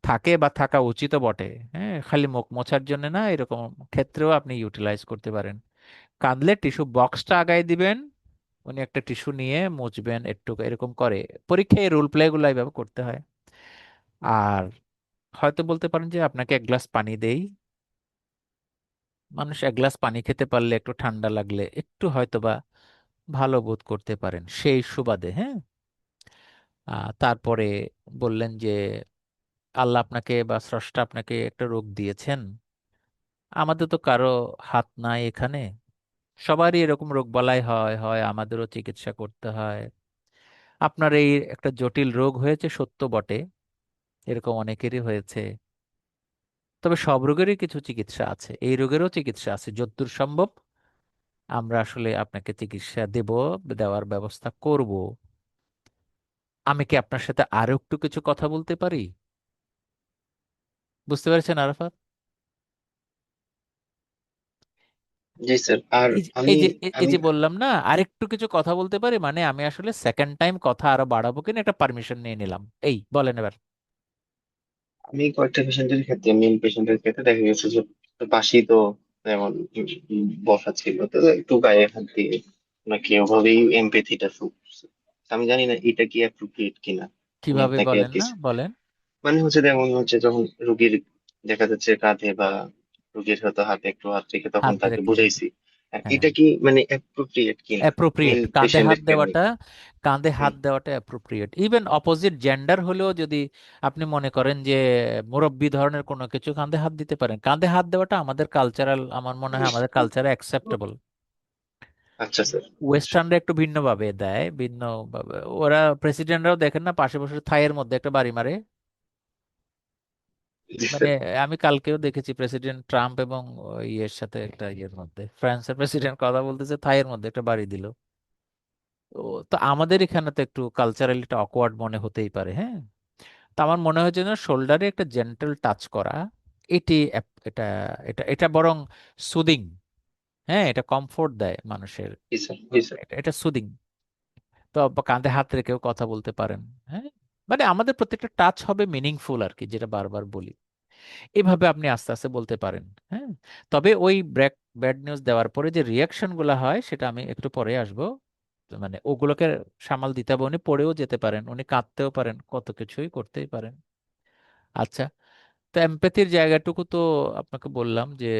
থাকে বা থাকা উচিতও বটে, হ্যাঁ, খালি মুখ মোছার জন্য না, এরকম ক্ষেত্রেও আপনি ইউটিলাইজ করতে পারেন। কাঁদলে টিস্যু বক্সটা আগায় দিবেন, উনি একটা টিস্যু নিয়ে মুছবেন একটু, এরকম করে। পরীক্ষায় রোল প্লে গুলো এইভাবে করতে হয়। আর হয়তো বলতে পারেন যে আপনাকে এক গ্লাস পানি দেই। মানুষ এক গ্লাস পানি খেতে পারলে, একটু ঠান্ডা লাগলে একটু হয়তোবা ভালো বোধ করতে পারেন, সেই সুবাদে, হ্যাঁ। তারপরে বললেন যে আল্লাহ আপনাকে বা স্রষ্টা আপনাকে একটা রোগ দিয়েছেন, আমাদের তো কারো হাত নাই এখানে, সবারই এরকম রোগ বালাই হয় হয়, আমাদেরও চিকিৎসা করতে হয়। আপনার এই একটা জটিল রোগ হয়েছে সত্য বটে, এরকম অনেকেরই হয়েছে। তবে সব রোগেরই কিছু চিকিৎসা আছে, এই রোগেরও চিকিৎসা আছে, যতদূর সম্ভব আমরা আসলে আপনাকে চিকিৎসা দেব, দেওয়ার ব্যবস্থা করব। আমি কি আপনার সাথে আরো একটু কিছু কথা বলতে পারি? বুঝতে পেরেছেন আরাফাত? জি স্যার। আর এই যে আমি এই যে এই আমি যে বললাম না, আরেকটু কিছু কথা বলতে পারি, মানে আমি আসলে সেকেন্ড টাইম কথা আরো বাড়াবো কিনা একটা পারমিশন নিয়ে নিলাম। এই বলেন এবার। আমি কয়েকটা পেশেন্টের ক্ষেত্রে, মেল পেশেন্টের ক্ষেত্রে দেখা গেছে যে পাশেই তো যেমন বসা ছিল, তো একটু গায়ে হাত দিয়ে নাকি ওভাবেই এমপেথিটা শো করছে। আমি জানি না এটা কি অ্যাপ্রোপ্রিয়েট কিনা। আমি কিভাবে আপনাকে আর বলেন কি, না, বলেন। মানে হচ্ছে যেমন হচ্ছে যখন রুগীর দেখা যাচ্ছে কাঁধে বা রুগীর হয়তো হাতে একটু হাত রেখে তখন হাত তাকে রেখে, বুঝাইছি। হ্যাঁ। এটা কি মানে অ্যাপ্রোপ্রিয়েট কিনা অ্যাপ্রোপ্রিয়েট, মেল কাঁধে হাত পেশেন্টের ক্ষেত্রে? দেওয়াটা, কাঁধে হুম। হাত দেওয়াটা অ্যাপ্রোপ্রিয়েট। ইভেন অপোজিট জেন্ডার হলেও যদি আপনি মনে করেন যে মুরব্বি ধরনের কোনো কিছু, কাঁধে হাত দিতে পারেন। কাঁধে হাত দেওয়াটা আমাদের কালচারাল, আমার মনে হয় আমাদের কালচারে অ্যাকসেপ্টেবল। আচ্ছা স্যার। ওয়েস্টার্নরা একটু ভিন্নভাবে দেয়, ভিন্ন ভাবে। ওরা প্রেসিডেন্টরাও দেখেন না, পাশে বসে থাইয়ের মধ্যে একটা বাড়ি মারে। জি মানে স্যার। আমি কালকেও দেখেছি প্রেসিডেন্ট ট্রাম্প এবং ইয়ের সাথে একটা ইয়ের মধ্যে, ফ্রান্সের প্রেসিডেন্ট কথা বলতেছে, থাইয়ের মধ্যে একটা বাড়ি দিল। তো তো আমাদের এখানে তো একটু কালচারালি একটা অকওয়ার্ড মনে হতেই পারে, হ্যাঁ। তো আমার মনে হয় যেন শোল্ডারে একটা জেন্টল টাচ করা, এটি এটা এটা এটা বরং সুদিং, হ্যাঁ, এটা কমফোর্ট দেয় মানুষের, জি স্যার। জি স্যার। এটা এটা সুদিং। তো বা কাঁধে হাত রেখেও কথা বলতে পারেন, হ্যাঁ। মানে আমাদের প্রত্যেকটা টাচ হবে মিনিংফুল আর কি, যেটা বারবার বলি। এভাবে আপনি আস্তে আস্তে বলতে পারেন, হ্যাঁ। তবে ওই ব্যাড নিউজ দেওয়ার পরে যে রিয়াকশন গুলা হয় সেটা আমি একটু পরে আসবো। তো মানে ওগুলোকে সামাল দিতে হবে, উনি পড়েও যেতে পারেন, উনি কাঁদতেও পারেন, কত কিছুই করতেই পারেন। আচ্ছা, তো এমপ্যাথির জায়গাটুকু তো আপনাকে বললাম যে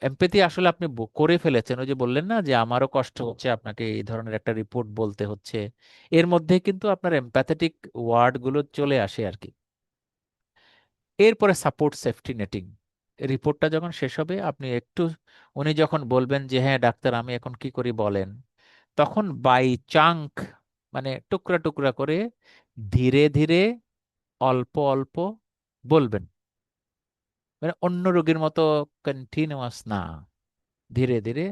এমপ্যাথি আসলে আপনি করে ফেলেছেন। ওই যে বললেন না যে আমারও কষ্ট হচ্ছে, আপনাকে এই ধরনের একটা রিপোর্ট বলতে হচ্ছে, এর মধ্যে কিন্তু আপনার এমপ্যাথেটিক ওয়ার্ড গুলো চলে আসে আর কি। এরপরে সাপোর্ট সেফটি নেটিং, রিপোর্টটা যখন শেষ হবে আপনি একটু, উনি যখন বলবেন যে হ্যাঁ ডাক্তার আমি এখন কি করি বলেন, তখন বাই চাঙ্ক, মানে টুকরা টুকরা করে ধীরে ধীরে অল্প অল্প বলবেন। মানে অন্য রোগীর মতো কন্টিনিউয়াস না, ধীরে ধীরে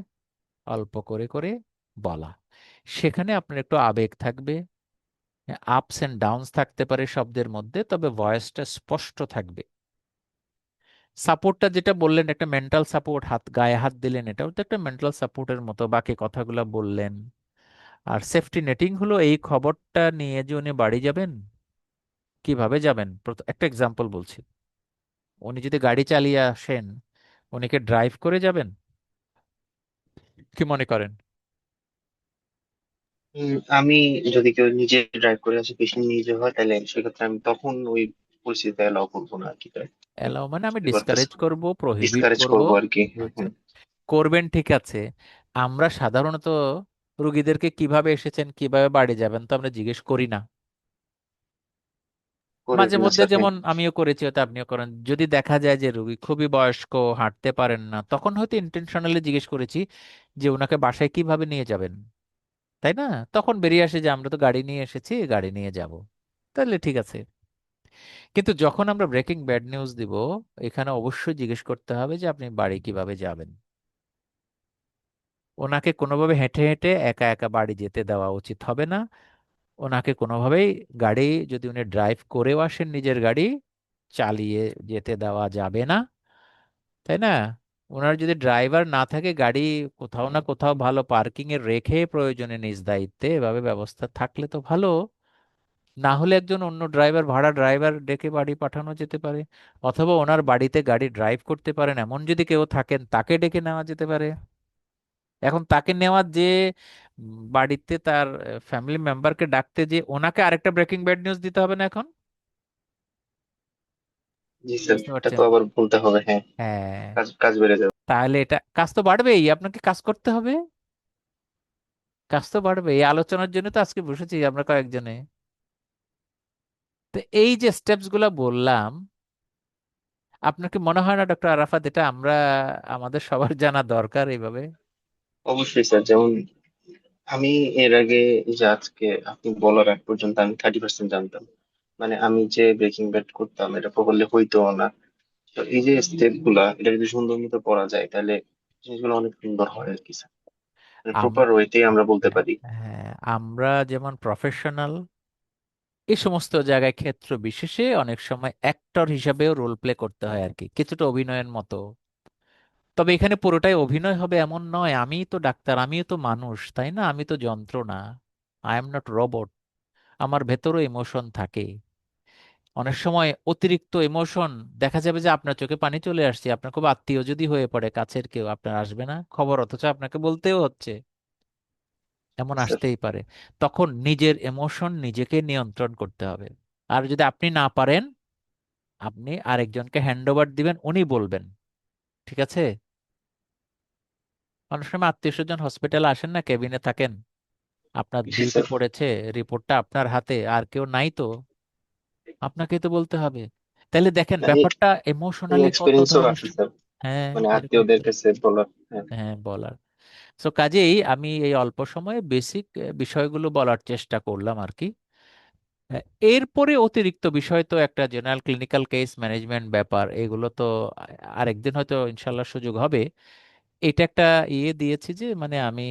অল্প করে করে বলা। সেখানে আপনার একটু আবেগ থাকবে, আপস এন্ড ডাউনস থাকতে পারে শব্দের মধ্যে, তবে ভয়েসটা স্পষ্ট থাকবে। সাপোর্টটা যেটা বললেন একটা মেন্টাল সাপোর্ট, হাত গায়ে হাত দিলেন, এটাও তো একটা মেন্টাল সাপোর্টের মতো, বাকি কথাগুলো বললেন। আর সেফটি নেটিং হলো এই খবরটা নিয়ে যে উনি বাড়ি যাবেন, কিভাবে যাবেন। একটা এক্সাম্পল বলছি, উনি যদি গাড়ি চালিয়ে আসেন, উনি কি ড্রাইভ করে যাবেন, কি মনে করেন? আমি যদি কেউ নিজে ড্রাইভ করে আসে, পেশেন্ট নিজে হয়, তাহলে সেক্ষেত্রে আমি তখন ওই পরিস্থিতিতে অ্যালাউ করবো না আর কি, তাই এলাও মানে আমি বুঝতে ডিসকারেজ পারতেছি। করব, প্রহিবিট ডিসকারেজ করব। করবো আর কি। হ্যাঁ, আচ্ছা, হ্যাঁ। করবেন, ঠিক আছে। আমরা সাধারণত রুগীদেরকে কিভাবে এসেছেন কিভাবে বাড়ি যাবেন তো আমরা জিজ্ঞেস করি না। করে মাঝে না মধ্যে স্যার, হ্যাঁ। যেমন আমিও করেছি, হয়তো আপনিও করেন, যদি দেখা যায় যে রুগী খুবই বয়স্ক, হাঁটতে পারেন না, তখন হয়তো ইন্টেনশনালি জিজ্ঞেস করেছি যে ওনাকে বাসায় কিভাবে নিয়ে যাবেন, তাই না? তখন বেরিয়ে আসে যে আমরা তো গাড়ি নিয়ে এসেছি, গাড়ি নিয়ে যাব। তাহলে ঠিক আছে। কিন্তু যখন আমরা ব্রেকিং ব্যাড নিউজ দিব, এখানে অবশ্যই জিজ্ঞেস করতে হবে যে আপনি বাড়ি কিভাবে যাবেন। ওনাকে কোনোভাবে হেঁটে হেঁটে একা একা বাড়ি যেতে দেওয়া উচিত হবে না। ওনাকে কোনোভাবেই গাড়ি, যদি উনি ড্রাইভ করেও আসেন নিজের গাড়ি, চালিয়ে যেতে দেওয়া যাবে না, তাই না? ওনার যদি ড্রাইভার না থাকে, গাড়ি কোথাও না কোথাও ভালো পার্কিং এ রেখে প্রয়োজনে নিজ দায়িত্বে এভাবে ব্যবস্থা থাকলে তো ভালো। না হলে একজন অন্য ড্রাইভার, ভাড়া ড্রাইভার ডেকে বাড়ি পাঠানো যেতে পারে, অথবা ওনার বাড়িতে গাড়ি ড্রাইভ করতে পারেন এমন যদি কেউ থাকেন তাকে ডেকে নেওয়া যেতে পারে। এখন তাকে নেওয়ার যে বাড়িতে তার ফ্যামিলি মেম্বারকে ডাকতে, যে ওনাকে আরেকটা ব্রেকিং ব্যাড নিউজ দিতে হবে না এখন। জি স্যার, বুঝতে এটা তো পারছেন? আবার বলতে হবে, হ্যাঁ। হ্যাঁ। কাজ কাজ বেড়ে যাবে। তাহলে এটা কাজ তো বাড়বেই, আপনাকে কাজ করতে হবে, কাজ তো বাড়বে। এই আলোচনার জন্য তো আজকে বসেছি আমরা কয়েকজনে। তো এই যে স্টেপস গুলা বললাম, আপনার কি মনে হয় না ডক্টর আরাফাত এটা আমরা, আমাদের সবার জানা দরকার এইভাবে? অবশ্যই স্যার, যেমন আমি এর আগে, এই যে আজকে আপনি বলার আগ পর্যন্ত আমি 30% জানতাম। মানে আমি যে ব্রেকিং ব্যাড করতাম এটা প্রপারলি হইতো না। তো এই যে স্টেপ গুলা, এটা যদি সুন্দর মতো পড়া যায় তাহলে জিনিসগুলো অনেক সুন্দর হয় আর কি স্যার। মানে আম প্রপার ওয়েতেই আমরা বলতে হ্যাঁ, পারি। হ্যাঁ, আমরা যেমন প্রফেশনাল, এই সমস্ত জায়গায় ক্ষেত্র বিশেষে অনেক সময় অ্যাক্টর হিসাবেও রোল প্লে করতে হয় আর কি, কিছুটা অভিনয়ের মতো। তবে এখানে পুরোটাই অভিনয় হবে এমন নয়, আমিই তো ডাক্তার, আমিও তো মানুষ, তাই না? আমি তো যন্ত্র না, আই এম নট রোবট। আমার ভেতরও ইমোশন থাকে। অনেক সময় অতিরিক্ত ইমোশন, দেখা যাবে যে আপনার চোখে পানি চলে আসছে, আপনার খুব আত্মীয় যদি হয়ে পড়ে, কাছের কেউ, আপনার আসবে না খবর, অথচ আপনাকে বলতেও হচ্ছে, এমন স্যার। আসতেই পারে। তখন নিজের ইমোশন নিজেকে নিয়ন্ত্রণ করতে হবে। আর যদি আপনি না পারেন, আপনি আরেকজনকে হ্যান্ড ওভার দিবেন, উনি বলবেন, ঠিক আছে? অনেক সময় আত্মীয় স্বজন হসপিটালে আসেন না, কেবিনে থাকেন, আপনার জি ডিউটি স্যার। পড়েছে, রিপোর্টটা আপনার হাতে, আর কেউ নাই তো, আপনাকেই তো বলতে হবে। তাহলে দেখেন না, ব্যাপারটা এই ইমোশনালি কত এক্সপিরিয়েন্সও ধরনের আছে স্যার। হ্যাঁ, মানে এরকম আত্মীয়দের কাছে বলার, হ্যাঁ। হ্যাঁ বলার। সো কাজেই আমি এই অল্প সময়ে বেসিক বিষয়গুলো বলার চেষ্টা করলাম আর কি। হ্যাঁ, এরপরে অতিরিক্ত বিষয় তো একটা জেনারেল ক্লিনিক্যাল কেস ম্যানেজমেন্ট ব্যাপার, এগুলো তো আরেকদিন হয়তো ইনশাল্লাহ সুযোগ হবে। এটা একটা দিয়েছি যে মানে আমি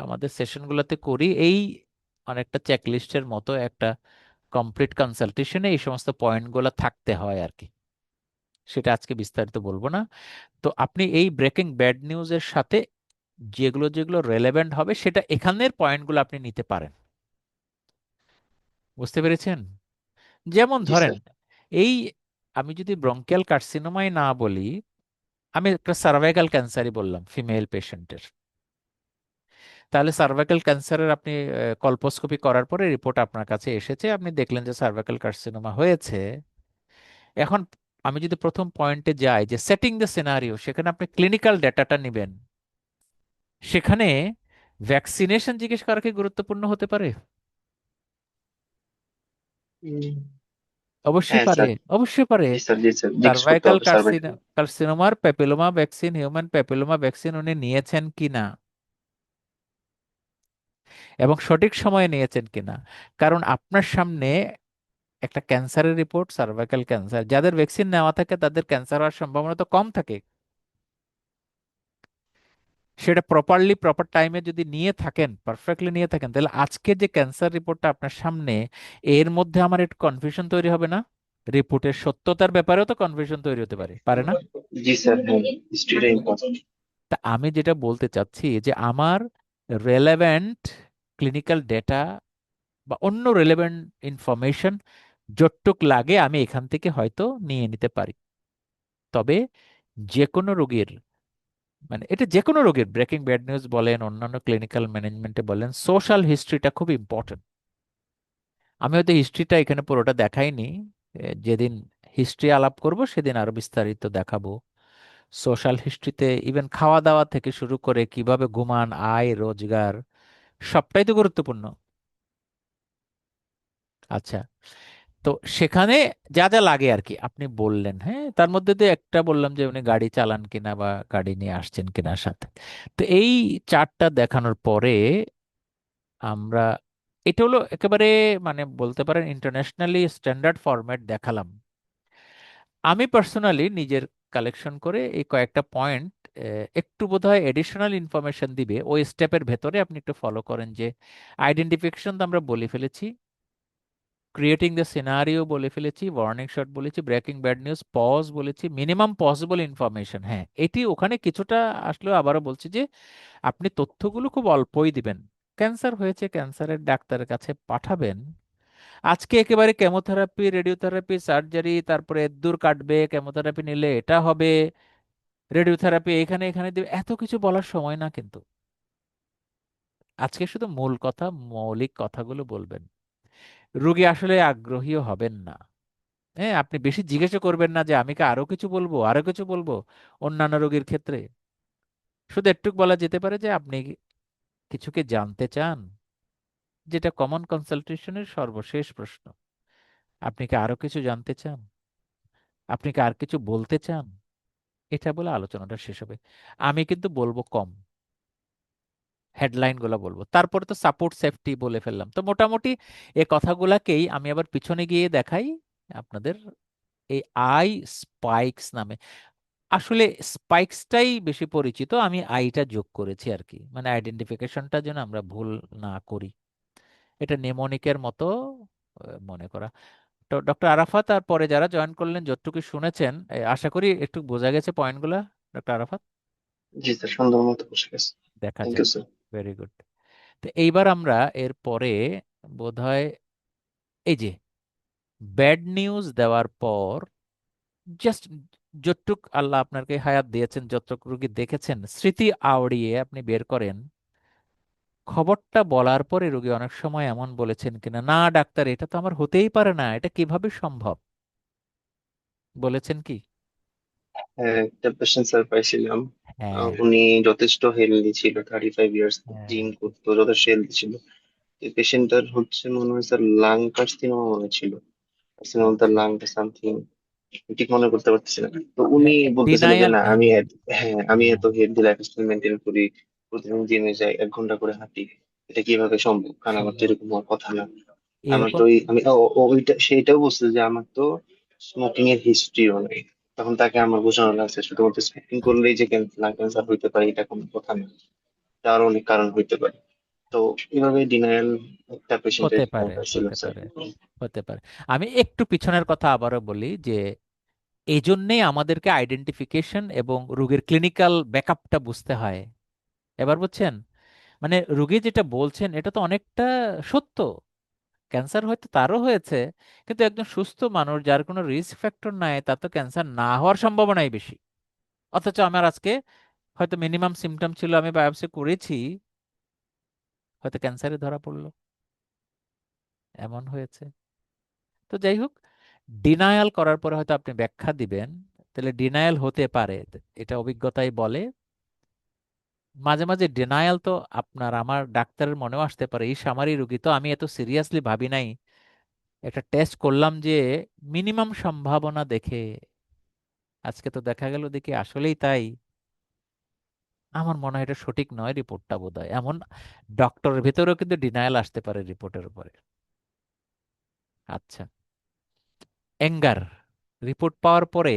আমাদের সেশনগুলোতে করি এই অনেকটা চেকলিস্টের মতো একটা কমপ্লিট কনসালটেশনে এই সমস্ত পয়েন্টগুলো থাকতে হয় আর কি। সেটা আজকে বিস্তারিত বলবো না। তো আপনি এই ব্রেকিং ব্যাড নিউজের সাথে যেগুলো যেগুলো রেলেভেন্ট হবে সেটা এখানের পয়েন্টগুলো আপনি নিতে পারেন। বুঝতে পেরেছেন? যেমন জি ধরেন স্যার। এই, আমি যদি ব্রঙ্কিয়াল কার্সিনোমাই না বলি, আমি একটা সার্ভাইকাল ক্যান্সারই বললাম ফিমেল পেশেন্টের, তাহলে সার্ভাইকাল ক্যান্সারের আপনি কলপোস্কোপি করার পরে রিপোর্ট আপনার কাছে এসেছে, আপনি দেখলেন যে সার্ভাইকাল কার্সিনোমা হয়েছে। এখন আমি যদি প্রথম পয়েন্টে যাই যে সেটিং দ্য সিনারিও, সেখানে আপনি ক্লিনিক্যাল ডেটাটা নেবেন। সেখানে ভ্যাকসিনেশন জিজ্ঞেস করা কি গুরুত্বপূর্ণ হতে পারে? উম, অবশ্যই হ্যাঁ পারে, স্যার। অবশ্যই পারে। জি স্যার, জি স্যার, জিজ্ঞেস করতে সার্ভাইকাল হবে সার্ভাইকেল। কার্সিনোমার papilloma vaccine, human papilloma vaccine উনি নিয়েছেন কিনা এবং সঠিক সময়ে নিয়েছেন কিনা। কারণ আপনার সামনে একটা ক্যান্সারের রিপোর্ট, সার্ভাইকাল ক্যান্সার, যাদের ভ্যাকসিন নেওয়া থাকে তাদের ক্যান্সার হওয়ার সম্ভাবনা তো কম থাকে। সেটা প্রপারলি প্রপার টাইমে যদি নিয়ে থাকেন, পারফেক্টলি নিয়ে থাকেন, তাহলে আজকে যে ক্যান্সার রিপোর্টটা আপনার সামনে, এর মধ্যে আমার একটু কনফিউশন তৈরি হবে না? রিপোর্টের সত্যতার ব্যাপারেও তো কনফিউশন তৈরি হতে পারে, পারে না? জি স্যার, হ্যাঁ। হিস্ট্রিটা ইম্পর্টেন্ট। তা আমি যেটা বলতে চাচ্ছি যে আমার রেলেভেন্ট ক্লিনিক্যাল ডেটা বা অন্য রেলেভেন্ট ইনফরমেশন যতটুক লাগে আমি এখান থেকে হয়তো নিয়ে নিতে পারি। তবে যে কোনো রোগীর, মানে এটা যে কোনো রোগীর, ব্রেকিং ব্যাড নিউজ বলেন, অন্যান্য ক্লিনিক্যাল ম্যানেজমেন্টে বলেন, সোশ্যাল হিস্ট্রিটা খুব ইম্পর্টেন্ট। আমি হয়তো হিস্ট্রিটা এখানে পুরোটা দেখাইনি, যেদিন হিস্ট্রি আলাপ করব সেদিন আরো বিস্তারিত দেখাবো। সোশ্যাল হিস্ট্রিতে ইভেন খাওয়া দাওয়া থেকে শুরু করে কিভাবে ঘুমান, আয় রোজগার, সবটাই তো গুরুত্বপূর্ণ। আচ্ছা, তো সেখানে যা যা লাগে আর কি আপনি বললেন, হ্যাঁ, তার মধ্যে তো একটা বললাম যে উনি গাড়ি চালান কিনা বা গাড়ি নিয়ে আসছেন কিনা সাথে। তো এই চারটা দেখানোর পরে আমরা, এটা হলো একেবারে মানে বলতে পারেন ইন্টারন্যাশনালি স্ট্যান্ডার্ড ফরম্যাট দেখালাম। আমি পার্সোনালি নিজের কালেকশন করে এই কয়েকটা পয়েন্ট একটু বোধহয় এডিশনাল ইনফরমেশন দিবে ওই স্টেপের ভেতরে, আপনি একটু ফলো করেন যে আইডেন্টিফিকেশন তো আমরা বলে ফেলেছি, ক্রিয়েটিং দ্য সিনারিও বলে ফেলেছি, ওয়ার্নিং শট বলেছি, ব্রেকিং ব্যাড নিউজ পজ বলেছি, মিনিমাম পসিবল ইনফরমেশন। হ্যাঁ, এটি ওখানে কিছুটা আসলেও আবারও বলছি যে আপনি তথ্যগুলো খুব অল্পই দিবেন। ক্যান্সার হয়েছে, ক্যান্সারের ডাক্তারের কাছে পাঠাবেন। আজকে একেবারে কেমোথেরাপি, রেডিওথেরাপি, সার্জারি, তারপরে দূর কাটবে, কেমোথেরাপি নিলে এটা হবে, রেডিওথেরাপি এখানে এখানে দিবে, এত কিছু বলার সময় না কিন্তু। আজকে শুধু মূল কথা, মৌলিক কথাগুলো বলবেন। রোগী আসলে আগ্রহীও হবেন না। হ্যাঁ, আপনি বেশি জিজ্ঞাসা করবেন না যে আমি কি আরো কিছু বলবো, আরো কিছু বলবো অন্যান্য রোগীর ক্ষেত্রে। শুধু একটু বলা যেতে পারে যে আপনি কিছু কি জানতে চান, যেটা কমন কনসালটেশনের সর্বশেষ প্রশ্ন। আপনি কি আরো কিছু জানতে চান, আপনি কি আর কিছু বলতে চান, এটা বলে আলোচনাটা শেষ হবে। আমি কিন্তু বলবো কম, হেডলাইন গুলা বলবো, তারপরে তো সাপোর্ট সেফটি বলে ফেললাম। তো মোটামুটি এই কথাগুলাকেই আমি আবার পিছনে গিয়ে দেখাই আপনাদের, এই আই স্পাইকস নামে। আসলে স্পাইকসটাই বেশি পরিচিত, আমি আইটা যোগ করেছি আর কি, মানে আইডেন্টিফিকেশনটা যেন আমরা ভুল না করি। এটা নেমোনিকের মতো মনে করা। তো ডক্টর আরাফাত আর পরে যারা জয়েন করলেন, যতটুকু শুনেছেন আশা করি একটু বোঝা গেছে পয়েন্টগুলা। ডক্টর আরাফাত, জি স্যার, সুন্দর মতো বসে গেছে। দেখা থ্যাংক ইউ যাক। স্যার। Very good. তো এইবার আমরা এর পরে বোধহয় এই যে ব্যাড নিউজ দেওয়ার পর জাস্ট যতটুক আল্লাহ আপনাকে হায়াত দিয়েছেন, যতটুক রুগী দেখেছেন, স্মৃতি আওড়িয়ে আপনি বের করেন খবরটা বলার পরে রোগী অনেক সময় এমন বলেছেন কিনা, না ডাক্তার এটা তো আমার হতেই পারে না, এটা কিভাবে সম্ভব, বলেছেন কি? হ্যাঁ, একটা পেশেন্ট স্যার পাইছিলাম। হ্যাঁ, উনি যথেষ্ট হেলদি ছিল, 35 ইয়ার্স, হ্যাঁ, জিম করতো, যথেষ্ট হেলদি ছিল। এই পেশেন্টটার হচ্ছে মনে হয় স্যার লাং কার্সিনোমা মনে ছিল। কার্সিনোমা তার আচ্ছা, লাং সামথিং, ঠিক মনে করতে পারতেছি না। তো উনি হ্যাঁ, বলতেছিল যে ডিনায়াল, না হ্যাঁ, আমি হ্যাঁ আমি হ্যাঁ, এত হেলদি লাইফস্টাইল মেনটেন করি, প্রতিদিন জিমে যাই, 1 ঘন্টা করে হাঁটি, এটা কিভাবে সম্ভব? কারণ আমার তো সম্ভব। এরকম হওয়ার কথা না। আমার তো এরকম আমি ওইটা সেইটাও বলছে যে আমার তো স্মোকিং এর হিস্ট্রিও নেই। তখন তাকে আমার বোঝানো লাগছে শুধুমাত্র স্মোকিং করলেই যে লাং ক্যান্সার হইতে পারে এটা কোনো কথা না, তার অনেক কারণ হইতে পারে। তো এইভাবে ডিনায়াল একটা পেশেন্টের হতে পারে, এনকাউন্টার ছিল হতে স্যার। পারে, হতে পারে। আমি একটু পিছনের কথা আবারও বলি যে এই জন্যেই আমাদেরকে আইডেন্টিফিকেশন এবং রোগীর ক্লিনিক্যাল ব্যাকআপটা বুঝতে হয়। এবার বুঝছেন? মানে রুগী যেটা বলছেন এটা তো অনেকটা সত্য। ক্যান্সার হয়তো তারও হয়েছে, কিন্তু একজন সুস্থ মানুষ যার কোনো রিস্ক ফ্যাক্টর নাই তার তো ক্যান্সার না হওয়ার সম্ভাবনাই বেশি। অথচ আমার আজকে হয়তো মিনিমাম সিমটম ছিল, আমি বায়োপসি করেছি, হয়তো ক্যান্সারে ধরা পড়লো, এমন হয়েছে। তো যাই হোক, ডিনায়াল করার পরে হয়তো আপনি ব্যাখ্যা দিবেন, তাহলে ডিনায়াল হতে পারে, এটা অভিজ্ঞতাই বলে। মাঝে মাঝে ডিনায়াল তো আপনার আমার ডাক্তারের মনেও আসতে পারে, এই আমারই রুগী তো, আমি এত সিরিয়াসলি ভাবি নাই, একটা টেস্ট করলাম যে মিনিমাম সম্ভাবনা দেখে, আজকে তো দেখা গেল দেখি আসলেই তাই। আমার মনে হয় এটা সঠিক নয়, রিপোর্টটা বোধহয় এমন। ডক্টরের ভেতরেও কিন্তু ডিনায়াল আসতে পারে রিপোর্টের উপরে। আচ্ছা, অ্যাঙ্গার, রিপোর্ট পাওয়ার পরে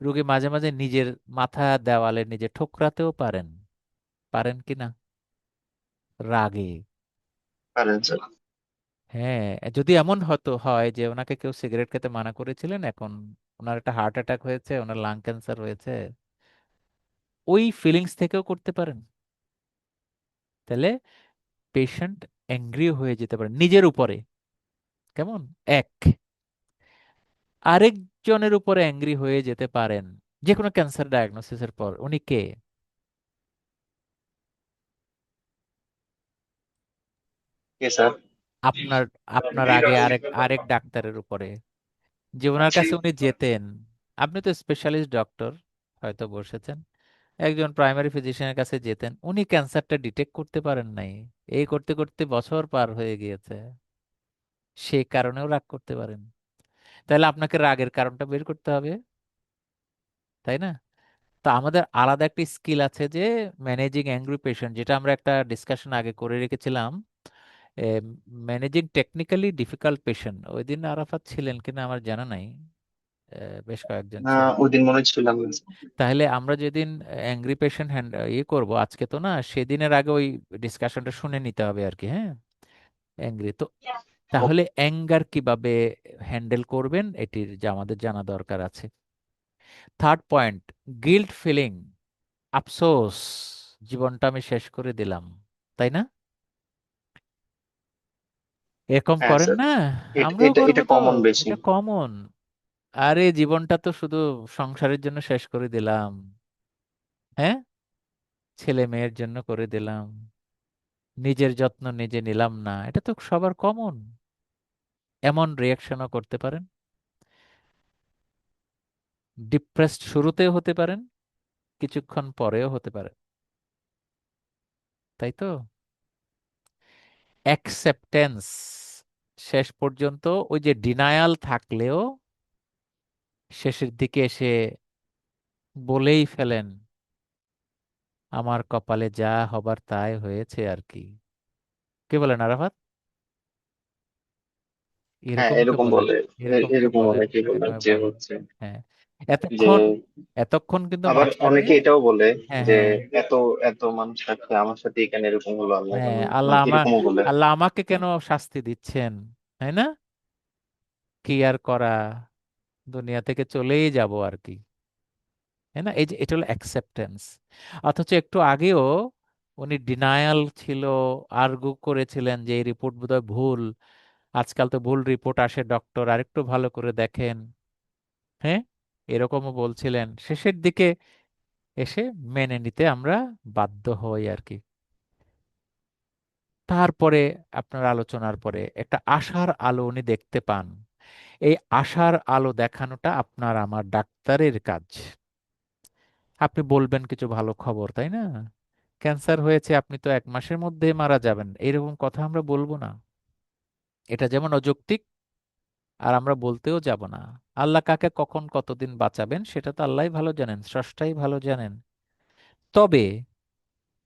রোগী মাঝে মাঝে নিজের মাথা দেওয়ালে নিজে ঠোকরাতেও পারেন, পারেন কি না, রাগে। পারেন স্যার। হ্যাঁ, যদি এমন হতো হয় যে ওনাকে কেউ সিগারেট খেতে মানা করেছিলেন, এখন ওনার একটা হার্ট অ্যাটাক হয়েছে, ওনার লাং ক্যান্সার হয়েছে, ওই ফিলিংস থেকেও করতে পারেন। তাহলে পেশেন্ট অ্যাংরি হয়ে যেতে পারে নিজের উপরে, কেমন, এক, আরেকজনের উপরে অ্যাংরি হয়ে যেতে পারেন যে কোনো ক্যান্সার ডায়াগনোসিসের পর। উনি কে? কে স্যার? আপনার আপনার আগে আরেক আরেক ডাক্তারের উপরে, যে ওনার কাছে উনি যেতেন। আপনি তো স্পেশালিস্ট ডক্টর, হয়তো বসেছেন, একজন প্রাইমারি ফিজিশিয়ানের কাছে যেতেন, উনি ক্যান্সারটা ডিটেক্ট করতে পারেন নাই, এই করতে করতে বছর পার হয়ে গিয়েছে, সেই কারণেও রাগ করতে পারেন। তাহলে আপনাকে রাগের কারণটা বের করতে হবে, তাই না? তো আমাদের আলাদা একটা স্কিল আছে যে ম্যানেজিং অ্যাংরি পেশেন্ট, যেটা আমরা একটা ডিসকাশন আগে করে রেখেছিলাম, ম্যানেজিং টেকনিক্যালি ডিফিকাল্ট পেশেন্ট। ওই দিন আরাফাত ছিলেন কিনা আমার জানা নাই, বেশ কয়েকজন না, ছিল। ওই দিন মনে হয় ছিলাম না। তাহলে আমরা যেদিন অ্যাংরি পেশেন্ট ইয়ে করবো, আজকে তো না, সেদিনের আগে ওই ডিসকাশনটা শুনে নিতে হবে আর কি, হ্যাঁ। অ্যাংরি তো, ও- তাহলে অ্যাঙ্গার কিভাবে হ্যান্ডেল করবেন এটির যে আমাদের জানা দরকার আছে। থার্ড পয়েন্ট, গিল্ট ফিলিং, আফসোস, জীবনটা আমি শেষ করে দিলাম, তাই না? এরকম হ্যাঁ করেন স্যার, না? এটা আমরাও এটা করবো এটা তো, কমন বেশি। এটা কমন। আরে জীবনটা তো শুধু সংসারের জন্য শেষ করে দিলাম, হ্যাঁ, ছেলে মেয়ের জন্য করে দিলাম, নিজের যত্ন নিজে নিলাম না, এটা তো সবার কমন। এমন রিয়াকশনও করতে পারেন। ডিপ্রেসড শুরুতেও হতে পারেন, কিছুক্ষণ পরেও হতে পারে, তাই তো? অ্যাকসেপ্টেন্স, শেষ পর্যন্ত ওই যে ডিনায়াল থাকলেও শেষের দিকে এসে বলেই ফেলেন, আমার কপালে যা হবার তাই হয়েছে আর কি। কে বলেন, আরাফাত? হ্যাঁ এরকমই তো এরকম বলেন, বলে। এরকম তো এরকম বলেন, অনেকেই বলে এরকমই যে বলেন। হচ্ছে হ্যাঁ, যে, এতক্ষণ, এতক্ষণ কিন্তু আবার মাঝখানে, অনেকে এটাও বলে হ্যাঁ যে হ্যাঁ এত এত মানুষ থাকতে আমার সাথে কেন এরকম হলো, আল্লাহ কেন, হ্যাঁ, আল্লাহ মানে আমার, এরকমও বলে। আল্লাহ আমাকে কেন শাস্তি দিচ্ছেন, তাই না? কি আর করা, দুনিয়া থেকে চলেই যাব আর কি, তাই না? এই যে এটা হলো অ্যাকসেপ্টেন্স। অথচ একটু আগেও উনি ডিনায়াল ছিল, আর্গু করেছিলেন যে এই রিপোর্ট বোধহয় ভুল, আজকাল তো ভুল রিপোর্ট আসে, ডক্টর আরেকটু ভালো করে দেখেন, হ্যাঁ, এরকমও বলছিলেন। শেষের দিকে এসে মেনে নিতে আমরা বাধ্য হই আর কি। তারপরে আপনার আলোচনার পরে একটা আশার আলো উনি দেখতে পান। এই আশার আলো দেখানোটা আপনার আমার ডাক্তারের কাজ। আপনি বলবেন কিছু ভালো খবর, তাই না? ক্যান্সার হয়েছে, আপনি তো 1 মাসের মধ্যে মারা যাবেন, এরকম কথা আমরা বলবো না। এটা যেমন অযৌক্তিক, আর আমরা বলতেও যাব না। আল্লাহ কাকে কখন কতদিন বাঁচাবেন সেটা তো আল্লাহই ভালো জানেন, স্রষ্টাই ভালো জানেন। তবে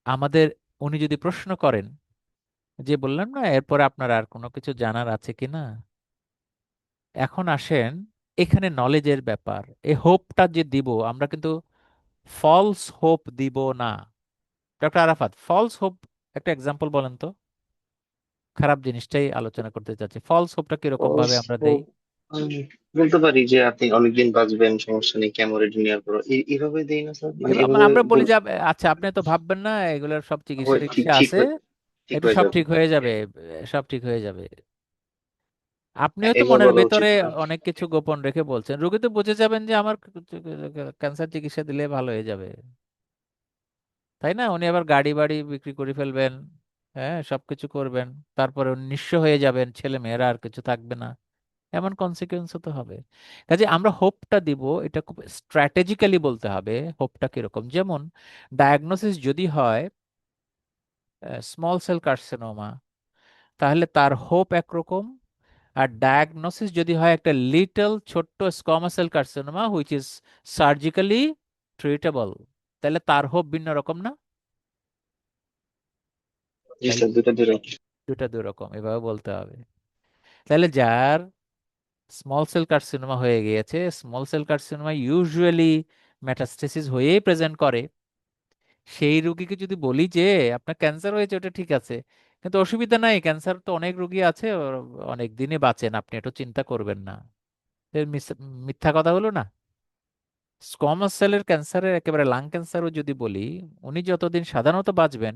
আমাদের, উনি যদি প্রশ্ন করেন যে বললাম না, এরপরে আপনার আর কোনো কিছু জানার আছে কি না? এখন আসেন, এখানে নলেজের ব্যাপার। এই হোপটা যে দিব আমরা, কিন্তু ফলস হোপ দিব না। ডক্টর আরাফাত, ফলস হোপ একটা এক্সাম্পল বলেন তো। খারাপ জিনিসটাই আলোচনা করতে চাচ্ছি, ফলস হোপটা কিরকম ভাবে আমরা অবশ্য দেই? আমি বলতে পারি যে আপনি অনেকদিন বাঁচবেন, সমস্যা নেই, কেমো রেডি নেওয়ার পর এইভাবে দেই না স্যার, মানে মানে এভাবে আমরা বলি যে আচ্ছা, আপনি তো ভাববেন না এগুলোর সব চিকিৎসা ঠিক টিকিৎসা ঠিক আছে, ঠিক একটু হয়ে সব যাবে। ঠিক হয়ে যাবে, সব ঠিক হয়ে যাবে। আপনিও তো এভাবে মনের বলা ভেতরে উচিত না। অনেক কিছু গোপন রেখে বলছেন, রোগী তো বুঝে যাবেন যে আমার ক্যান্সার চিকিৎসা দিলে ভালো হয়ে যাবে, তাই না? উনি আবার গাড়ি বাড়ি বিক্রি করে ফেলবেন, হ্যাঁ সবকিছু করবেন, তারপরে উনি নিঃস্ব হয়ে যাবেন, ছেলে মেয়েরা আর কিছু থাকবে না, এমন কনসিকুয়েন্সও তো হবে। কাজে আমরা হোপটা দিব, এটা খুব স্ট্র্যাটেজিক্যালি বলতে হবে হোপটা কিরকম। যেমন ডায়াগনোসিস যদি হয় স্মল সেল কার্সিনোমা, তাহলে তার হোপ একরকম। আর ডায়াগনোসিস যদি হয় একটা লিটল ছোট্ট squamous cell carcinoma which is surgically treatable, তাহলে তার হোপ ভিন্ন রকম না? জি তাহলে স্যার, দুটা দুটো। দুটা দুই রকম এভাবে বলতে হবে। তাহলে যার স্মল সেল কার্সিনোমা হয়ে গিয়েছে, small cell carcinoma usually metastasis হয়েই প্রেজেন্ট করে, সেই রুগীকে যদি বলি যে আপনার ক্যান্সার হয়েছে, ওটা ঠিক আছে, কিন্তু অসুবিধা নাই, ক্যান্সার তো অনেক রুগী আছে, অনেক দিনে বাঁচেন, আপনি একটু চিন্তা করবেন না, মিথ্যা কথা হলো না? স্কোয়ামাস সেলের ক্যান্সারের একেবারে লাং ক্যান্সারও যদি বলি, উনি যতদিন সাধারণত বাঁচবেন,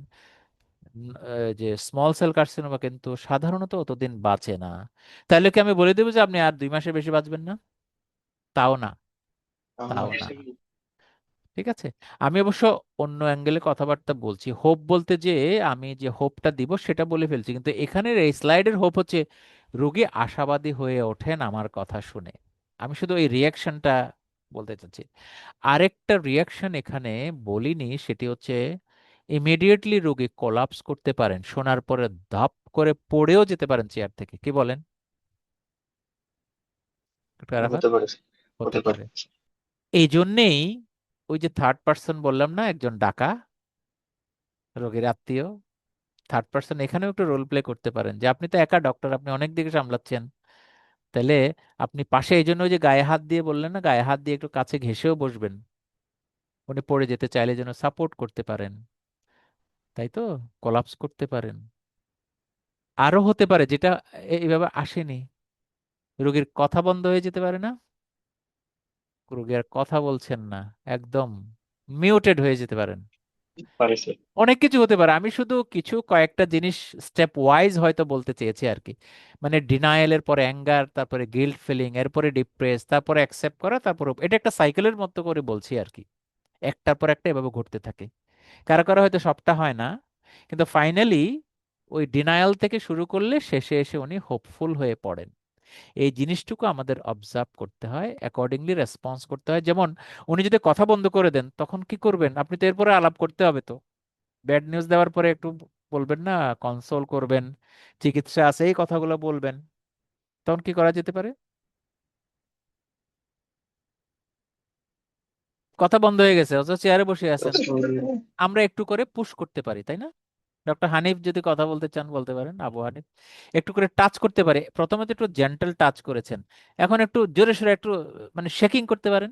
যে স্মল সেল কার্সিনোমা কিন্তু সাধারণত অতদিন বাঁচে না। তাহলে কি আমি বলে দেবো যে আপনি আর 2 মাসের বেশি বাঁচবেন না? তাও না, তাও না। ঠিক আছে। আমি অবশ্য অন্য অ্যাঙ্গেলে কথাবার্তা বলছি, হোপ বলতে যে আমি যে হোপটা দিব সেটা বলে ফেলছি, কিন্তু এখানের এই স্লাইডের হোপ হচ্ছে রোগী আশাবাদী হয়ে ওঠেন আমার কথা শুনে। আমি শুধু এই রিয়াকশনটা বলতে চাচ্ছি। আরেকটা রিয়াকশন এখানে বলিনি, সেটি হচ্ছে ইমিডিয়েটলি রোগী কোলাপস করতে পারেন, শোনার পরে ধাপ করে পড়েও যেতে পারেন চেয়ার থেকে, কি বলেন ডক্টর আরাফাত? হতে পারে, হতে হতে পারে। পারে। এই জন্যেই ওই যে থার্ড পার্সন বললাম না, একজন ডাকা রোগীর আত্মীয়, থার্ড পার্সন এখানেও একটু রোল প্লে করতে পারেন, যে আপনি তো একা ডক্টর, আপনি অনেক দিকে সামলাচ্ছেন, তাহলে আপনি পাশে, এই জন্য ওই যে গায়ে হাত দিয়ে বললেন না, গায়ে হাত দিয়ে একটু কাছে ঘেঁষেও বসবেন, উনি পড়ে যেতে চাইলে যেন সাপোর্ট করতে পারেন, তাই তো? কোলাপস করতে পারেন। আরো হতে পারে যেটা এইভাবে আসেনি, রোগীর কথা বন্ধ হয়ে যেতে পারে না, রোগী আর কথা বলছেন না, একদম মিউটেড হয়ে যেতে পারেন। পারে স্যার। অনেক কিছু হতে পারে, আমি শুধু কিছু কয়েকটা জিনিস স্টেপ ওয়াইজ হয়তো বলতে চেয়েছি আর কি। মানে ডিনায়ালের পরে অ্যাঙ্গার, তারপরে গিল্ট ফিলিং, এরপরে ডিপ্রেস, তারপরে অ্যাকসেপ্ট করা, তারপরে এটা একটা সাইকেলের মতো করে বলছি আর কি, একটার পর একটা এভাবে ঘটতে থাকে। কারো কারো হয়তো সবটা হয় না, কিন্তু ফাইনালি ওই ডিনায়াল থেকে শুরু করলে শেষে এসে উনি হোপফুল হয়ে পড়েন। এই জিনিসটুকু আমাদের অবজার্ভ করতে হয়, অ্যাকর্ডিংলি রেসপন্স করতে হয়। যেমন উনি যদি কথা বন্ধ করে দেন, তখন কি করবেন? আপনি তো এরপরে আলাপ করতে হবে তো, ব্যাড নিউজ দেওয়ার পরে একটু বলবেন না, কনসোল করবেন, চিকিৎসা আছে, এই কথাগুলো বলবেন। তখন কি করা যেতে পারে? কথা বন্ধ হয়ে গেছে, অথচ চেয়ারে বসে আছেন, আমরা একটু করে পুশ করতে পারি, তাই না? ডক্টর হানিফ যদি কথা বলতে চান বলতে পারেন, আবু হানিফ একটু করে টাচ করতে পারে, প্রথমে তো একটু জেন্টাল টাচ করেছেন, এখন একটু জোরে সোরে একটু মানে শেকিং করতে পারেন।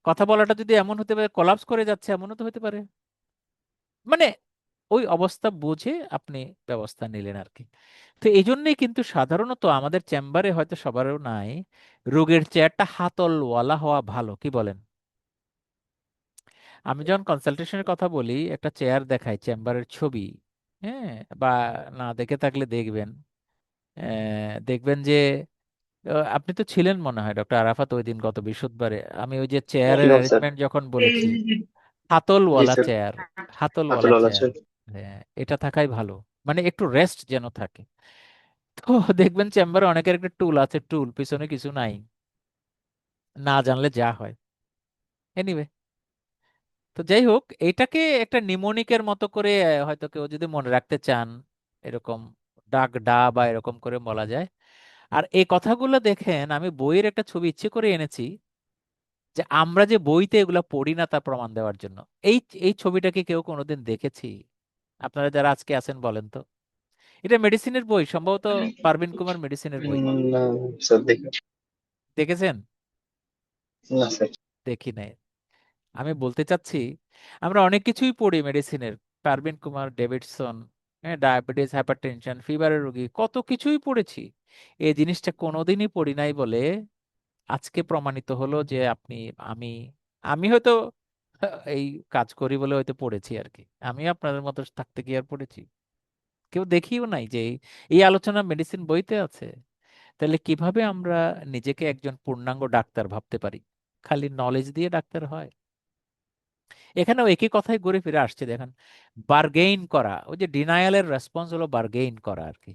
কথা বলাটা যদি এমন হতে পারে কোলাপস করে যাচ্ছে, এমনও তো হতে পারে। মানে ওই অবস্থা বুঝে আপনি ব্যবস্থা নিলেন আর কি। তো এই জন্যই কিন্তু সাধারণত আমাদের চেম্বারে, হয়তো সবারও নাই, রোগের চেয়ারটা হাতলওয়ালা হওয়া ভালো, কি বলেন? আমি যখন কনসালটেশনের কথা বলি, একটা চেয়ার দেখাই চেম্বারের ছবি, হ্যাঁ, বা না দেখে থাকলে দেখবেন, দেখবেন যে আপনি তো ছিলেন মনে হয় ডক্টর আরাফাত ওই দিন গত বৃহস্পতিবারে, আমি ওই যে চেয়ারের ছিলাম স্যার। অ্যারেঞ্জমেন্ট যখন বলেছি, জি হাতলওয়ালা স্যার। চেয়ার, হাতলওয়ালা হাতল চেয়ার, আছে। হ্যাঁ এটা থাকাই ভালো, মানে একটু রেস্ট যেন থাকে। তো দেখবেন চেম্বারে অনেকের একটা টুল আছে, টুল পিছনে কিছু নাই, না জানলে যা হয়। এনিওয়ে, তো যাই হোক, এটাকে একটা নিমোনিকের মতো করে হয়তো কেউ যদি মনে রাখতে চান, এরকম ডাক ডা বা এরকম করে বলা যায়। আর এই কথাগুলো দেখেন, আমি বইয়ের একটা ছবি ইচ্ছে করে এনেছি, যে আমরা যে বইতে এগুলা পড়ি না তার প্রমাণ দেওয়ার জন্য। এই এই ছবিটাকে কেউ কোনোদিন দেখেছি? আপনারা যারা আজকে আছেন বলেন তো। এটা মেডিসিনের বই সম্ভবত, পারভিন কুমার মেডিসিনের বই। না স্যার, দেখি। দেখেছেন? না স্যার। দেখি নাই। আমি বলতে চাচ্ছি আমরা অনেক কিছুই পড়ি মেডিসিনের, পারভিন কুমার, ডেভিডসন, হ্যাঁ, ডায়াবেটিস, হাইপারটেনশন, ফিভারের রোগী, কত কিছুই পড়েছি। এই জিনিসটা কোনোদিনই পড়ি নাই বলে আজকে প্রমাণিত হলো যে আপনি, আমি, আমি হয়তো এই কাজ করি বলে হয়তো পড়েছি আর কি। আমি আপনাদের মতো থাকতে কি আর পড়েছি? কেউ দেখিও নাই যে এই আলোচনা মেডিসিন বইতে আছে। তাহলে কিভাবে আমরা নিজেকে একজন পূর্ণাঙ্গ ডাক্তার ভাবতে পারি? খালি নলেজ দিয়ে ডাক্তার হয়? এখানেও একই কথাই ঘুরে ফিরে আসছে দেখেন। বার্গেইন করা, ওই যে ডিনায়ালের রেসপন্স হলো বার্গেইন করা আর কি।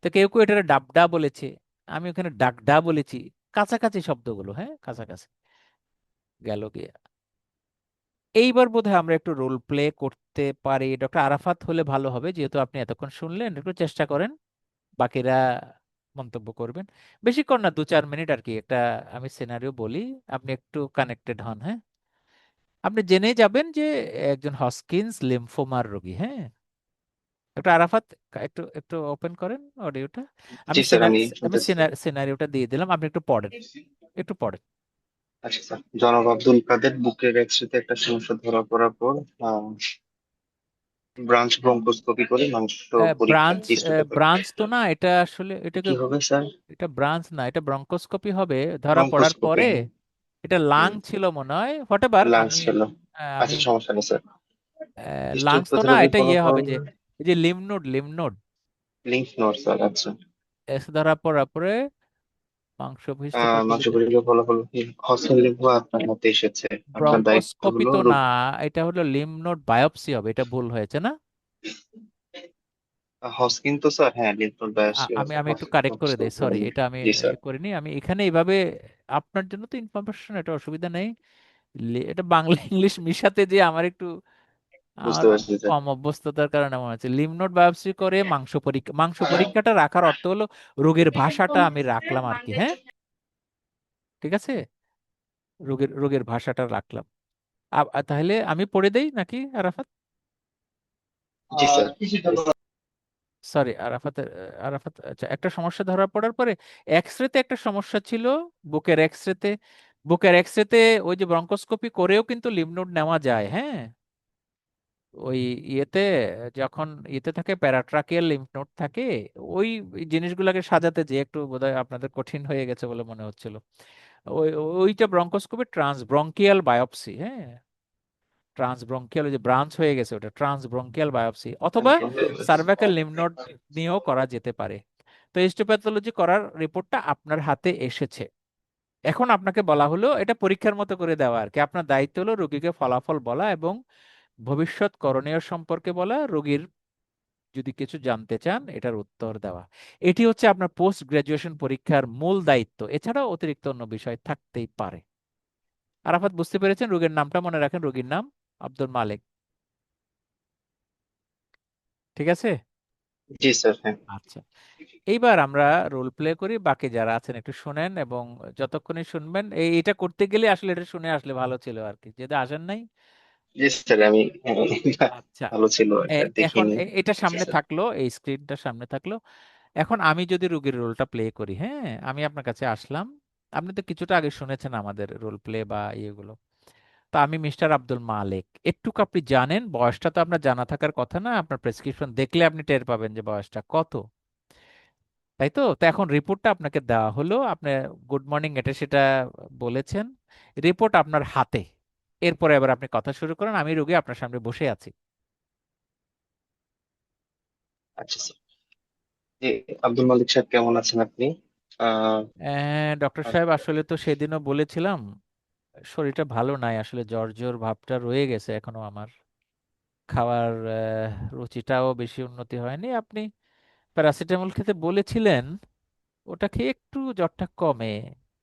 তো কেউ কেউ এটা ডাবডা বলেছে, আমি ওখানে ডাকডা বলেছি। কাছাকাছি শব্দগুলো, হ্যাঁ কাছাকাছি গেল গিয়ে। এইবার বোধহয় আমরা একটু রোল প্লে করতে পারি। ডক্টর আরাফাত হলে ভালো হবে, যেহেতু আপনি এতক্ষণ শুনলেন, একটু চেষ্টা করেন। বাকিরা মন্তব্য করবেন। বেশিক্ষণ না, 2-4 মিনিট আর কি। একটা আমি সিনারিও বলি, আপনি একটু কানেক্টেড হন, হ্যাঁ। আপনি জেনে যাবেন যে একজন হস্কিন্স লিম্ফোমার রোগী, হ্যাঁ। একটু আরাফাত, একটু একটু ওপেন করেন অডিওটা। জি আমি স্যার, আমি শুনতেছি স্যার। সিনারিওটা দিয়ে দিলাম, আপনি একটু পড়েন, একটু পড়েন। আচ্ছা স্যার, জনাব আব্দুল কাদের বুকের এক্সরেতে একটা সমস্যা ধরা পড়ার পর ব্রাঞ্চ ব্রঙ্কোস্কোপি করে মাংস পরীক্ষা ব্রাঞ্চ, হিস্টোপ্যাথি। ব্রাঞ্চ তো না এটা আসলে, এটাকে, কি হবে স্যার? এটা ব্রাঞ্চ না, এটা ব্রঙ্কোস্কোপি হবে ধরা পড়ার ব্রঙ্কোস্কোপি, পরে। হ্যাঁ। এটা লাং হুম, ছিল মনে হয়, হোয়াট। লাংস আমি ছিল। আমি আচ্ছা, সমস্যা নেই স্যার। লাংস তো না, হিস্টোপ্যাথোলজি এটা ইয়ে ফলাফল। হবে যে এই যে লিমনোড, লিমনোড লিম্ফ নোড স্যার, আচ্ছা। এস ধরা পড়ার পরে মাংস মাংস হিস্টোপ্যাথোলজি। পরীক্ষার ফলাফল হস্টেল লিম্ফ আপনার হাতে এসেছে। আপনার দায়িত্ব ব্রঙ্কোস্কোপি হলো তো না, এটা হলো লিমনোড বায়োপসি হবে, এটা ভুল হয়েছে না? হস্কিন তো স্যার, হ্যাঁ, লিম্ফ নোড বায়োপসি আমি হবে, আমি একটু হস্কিন কারেক্ট করে দেই, সরি, হয়নি। এটা আমি জি স্যার। করিনি। আমি এখানে এইভাবে আপনার জন্য তো ইনফরমেশন, এটা অসুবিধা নেই। এটা বাংলা ইংলিশ মিশাতে যে আমার একটু, বুঝতে আমার পারছি স্যার। কম অভ্যস্ততার কারণে মনে হচ্ছে লিমনোড বায়োপসি করে মাংস পরীক্ষা। মাংস পরীক্ষাটা রাখার অর্থ হলো রোগের ভাষাটা আমি রাখলাম আর কি, হ্যাঁ। ঠিক আছে, রোগের রোগের ভাষাটা রাখলাম। তাহলে আমি পড়ে দেই নাকি আরাফাত? জি স্যার। সরি আরাফাত, আরাফাত, আচ্ছা, একটা সমস্যা ধরা পড়ার পরে এক্স রেতে একটা সমস্যা ছিল, বুকের এক্স রেতে। বুকের এক্স রেতে ওই যে ব্রঙ্কোস্কোপি করেও কিন্তু লিম্ফ নোড নেওয়া যায়, হ্যাঁ। ওই ইয়েতে, যখন ইয়েতে থাকে প্যারাট্রাকিয়াল লিম্ফ নোড থাকে, ওই জিনিসগুলোকে সাজাতে যে একটু বোধহয় আপনাদের কঠিন হয়ে গেছে বলে মনে হচ্ছিল। ওই ওইটা ব্রঙ্কোস্কোপি ট্রান্সব্রঙ্কিয়াল বায়োপসি, হ্যাঁ। ট্রান্সব্রঙ্কিয়াল, ওই যে ব্রাঞ্চ হয়ে গেছে ওটা ট্রান্সব্রঙ্কিয়াল বায়োপসি, অথবা সার্ভাইকাল লিম্ফ নোড নিয়েও করা যেতে পারে। তো হিস্টোপ্যাথোলজি করার রিপোর্টটা আপনার হাতে এসেছে। এখন আপনাকে বলা হলো এটা পরীক্ষার মতো করে দেওয়া আর কি। আপনার দায়িত্ব হলো রোগীকে ফলাফল বলা এবং ভবিষ্যৎ করণীয় সম্পর্কে বলা, রোগীর যদি কিছু জানতে চান এটার উত্তর দেওয়া। এটি হচ্ছে আপনার পোস্ট গ্রাজুয়েশন পরীক্ষার মূল দায়িত্ব। এছাড়াও অতিরিক্ত অন্য বিষয় থাকতেই পারে। আরাফাত বুঝতে পেরেছেন? রোগীর নামটা মনে রাখেন, রোগীর নাম আব্দুল মালিক। ঠিক আছে? জি স্যার, হ্যাঁ। আচ্ছা, এইবার আমরা রোল প্লে করি। বাকি যারা আছেন একটু শুনেন, এবং যতক্ষণই শুনবেন, এটা করতে গেলে আসলে এটা শুনে আসলে ভালো ছিল আর কি, যদি আসেন নাই। জি স্যার, আমি আচ্ছা, ভালো ছিল, এটা এখন দেখিনি। এটা জি সামনে স্যার। থাকলো, এই স্ক্রিনটা সামনে থাকলো। এখন আমি যদি রোগীর রোলটা প্লে করি, হ্যাঁ, আমি আপনার কাছে আসলাম। আপনি তো কিছুটা আগে শুনেছেন আমাদের রোল প্লে বা ইয়েগুলো। তো আমি মিস্টার আব্দুল মালিক। একটু আপনি জানেন, বয়সটা তো আপনার জানা থাকার কথা না? আপনার প্রেসক্রিপশন দেখলে আপনি টের পাবেন যে বয়সটা কত, তাই তো? তো এখন রিপোর্টটা আপনাকে দেওয়া হলো, আপনি গুড মর্নিং এটা সেটা বলেছেন, রিপোর্ট আপনার হাতে। এরপরে এবার আপনি কথা শুরু করেন, আমি রোগী আপনার সামনে বসে আছি। আচ্ছা স্যার। জি, আব্দুল মালিক সাহেব, কেমন আছেন আপনি? আহ ডক্টর সাহেব, আসলে তো সেদিনও বলেছিলাম শরীরটা ভালো নাই, আসলে জ্বর জ্বর ভাবটা রয়ে গেছে এখনো আমার। খাওয়ার রুচিটাও বেশি উন্নতি হয়নি। আপনি প্যারাসিটামল খেতে বলেছিলেন, ওটা খেয়ে একটু জ্বরটা কমে,